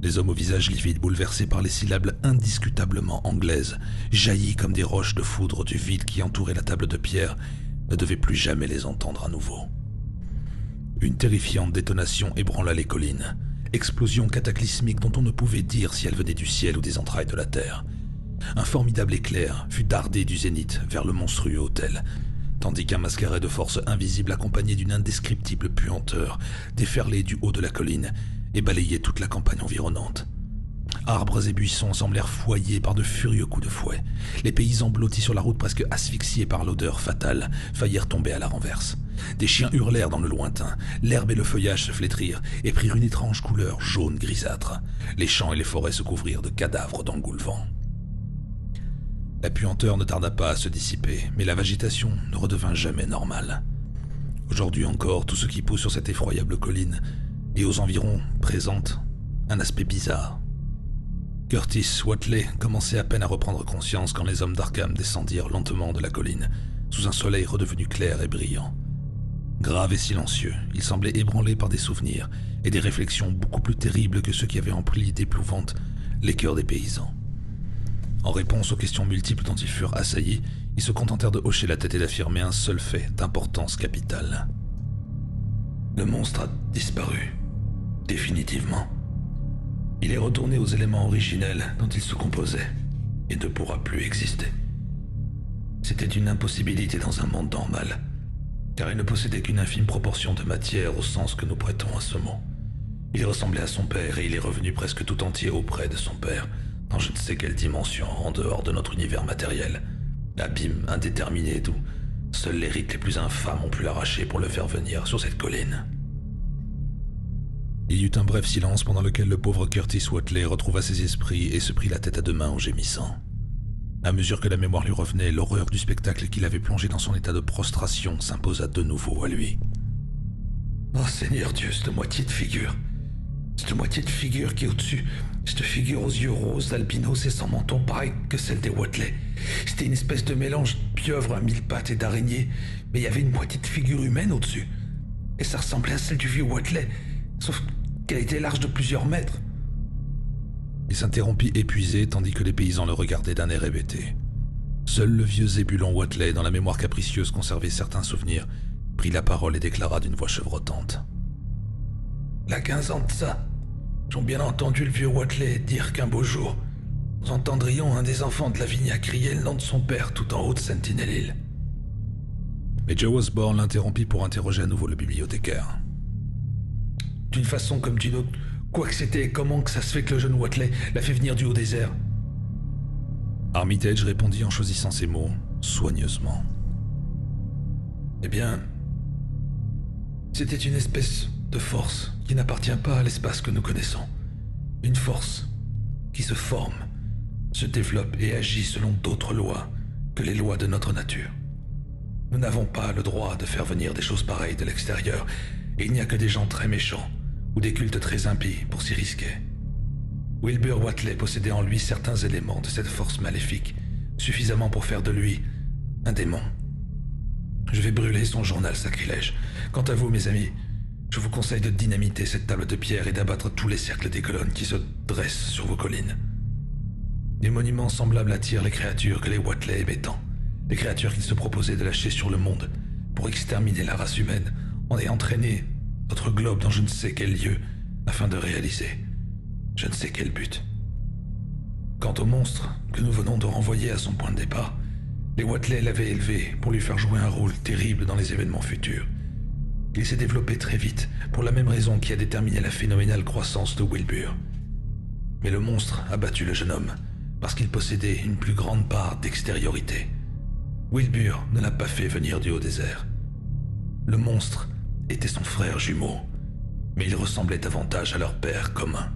Les hommes au visage livide, bouleversés par les syllabes indiscutablement anglaises, jaillis comme des roches de foudre du vide qui entourait la table de pierre, ne devaient plus jamais les entendre à nouveau. Une terrifiante détonation ébranla les collines, explosion cataclysmique dont on ne pouvait dire si elle venait du ciel ou des entrailles de la terre. Un formidable éclair fut dardé du zénith vers le monstrueux hôtel, tandis qu'un mascaret de force invisible accompagné d'une indescriptible puanteur déferlait du haut de la colline et balayait toute la campagne environnante. Arbres et buissons semblèrent foyer par de furieux coups de fouet. Les paysans blottis sur la route presque asphyxiés par l'odeur fatale faillirent tomber à la renverse. Des chiens hurlèrent dans le lointain, l'herbe et le feuillage se flétrirent et prirent une étrange couleur jaune grisâtre. Les champs et les forêts se couvrirent de cadavres d'engoulevents. La puanteur ne tarda pas à se dissiper, mais la végétation ne redevint jamais normale. Aujourd'hui encore, tout ce qui pousse sur cette effroyable colline et aux environs présente un aspect bizarre. Curtis Watley commençait à peine à reprendre conscience quand les hommes d'Arkham descendirent lentement de la colline, sous un soleil redevenu clair et brillant. Grave et silencieux, il semblait ébranlé par des souvenirs et des réflexions beaucoup plus terribles que ceux qui avaient empli d'épouvantes les cœurs des paysans. En réponse aux questions multiples dont ils furent assaillis, ils se contentèrent de hocher la tête et d'affirmer un seul fait d'importance capitale. Le monstre a disparu, définitivement. Il est retourné aux éléments originels dont il se composait et ne pourra plus exister. C'était une impossibilité dans un monde normal. car il ne possédait qu'une infime proportion de matière au sens que nous prêtons à ce mot. Il ressemblait à son père et il est revenu presque tout entier auprès de son père, dans je ne sais quelle dimension en dehors de notre univers matériel, abîme indéterminé d'où seuls les rites les plus infâmes ont pu l'arracher pour le faire venir sur cette colline. Il y eut un bref silence pendant lequel le pauvre Curtis Watley retrouva ses esprits et se prit la tête à deux mains en gémissant. À mesure que la mémoire lui revenait, l'horreur du spectacle qui l'avait plongé dans son état de prostration s'imposa de nouveau à lui. Oh Seigneur Dieu, cette moitié de figure. Cette moitié de figure qui est au-dessus. Cette figure aux yeux roses, albinos et sans menton, pareil que celle des Watley. C'était une espèce de mélange de pieuvre à 1000 pattes et d'araignée, mais il y avait une moitié de figure humaine au-dessus. Et ça ressemblait à celle du vieux Watley, sauf qu'elle était large de plusieurs mètres. Il s'interrompit épuisé tandis que les paysans le regardaient d'un air hébété. Seul le vieux Zébulon Watley, dont la mémoire capricieuse conservait certains souvenirs, prit la parole et déclara d'une voix chevrotante. Là 15 ans de ça, j'ai bien entendu le vieux Watley dire qu'un beau jour, nous entendrions un des enfants de Lavinia crier le nom de son père tout en haut de Sentinel Hill. Mais Joe Osborne l'interrompit pour interroger à nouveau le bibliothécaire. D'une façon comme d'une autre, quoi que c'était, comment que ça se fait que le jeune Watley l'a fait venir du haut désert? Armitage répondit en choisissant ses mots, soigneusement. Eh bien, c'était une espèce de force qui n'appartient pas à l'espace que nous connaissons. Une force qui se forme, se développe et agit selon d'autres lois que les lois de notre nature. Nous n'avons pas le droit de faire venir des choses pareilles de l'extérieur, et il n'y a que des gens très méchants ou des cultes très impies pour s'y risquer. Wilbur Watley possédait en lui certains éléments de cette force maléfique, suffisamment pour faire de lui un démon. Je vais brûler son journal sacrilège. Quant à vous, mes amis, je vous conseille de dynamiter cette table de pierre et d'abattre tous les cercles des colonnes qui se dressent sur vos collines. Des monuments semblables attirent les créatures que les Watley aimaient tant, les créatures qu'ils se proposaient de lâcher sur le monde pour exterminer la race humaine en ayant entraîné notre globe dans je ne sais quel lieu afin de réaliser je ne sais quel but. Quant au monstre que nous venons de renvoyer à son point de départ, les Watley l'avaient élevé pour lui faire jouer un rôle terrible dans les événements futurs. Il s'est développé très vite, pour la même raison qui a déterminé la phénoménale croissance de Wilbur. Mais le monstre a battu le jeune homme, parce qu'il possédait une plus grande part d'extériorité. Wilbur ne l'a pas fait venir du haut désert. Le monstre était son frère jumeau, mais il ressemblait davantage à leur père commun.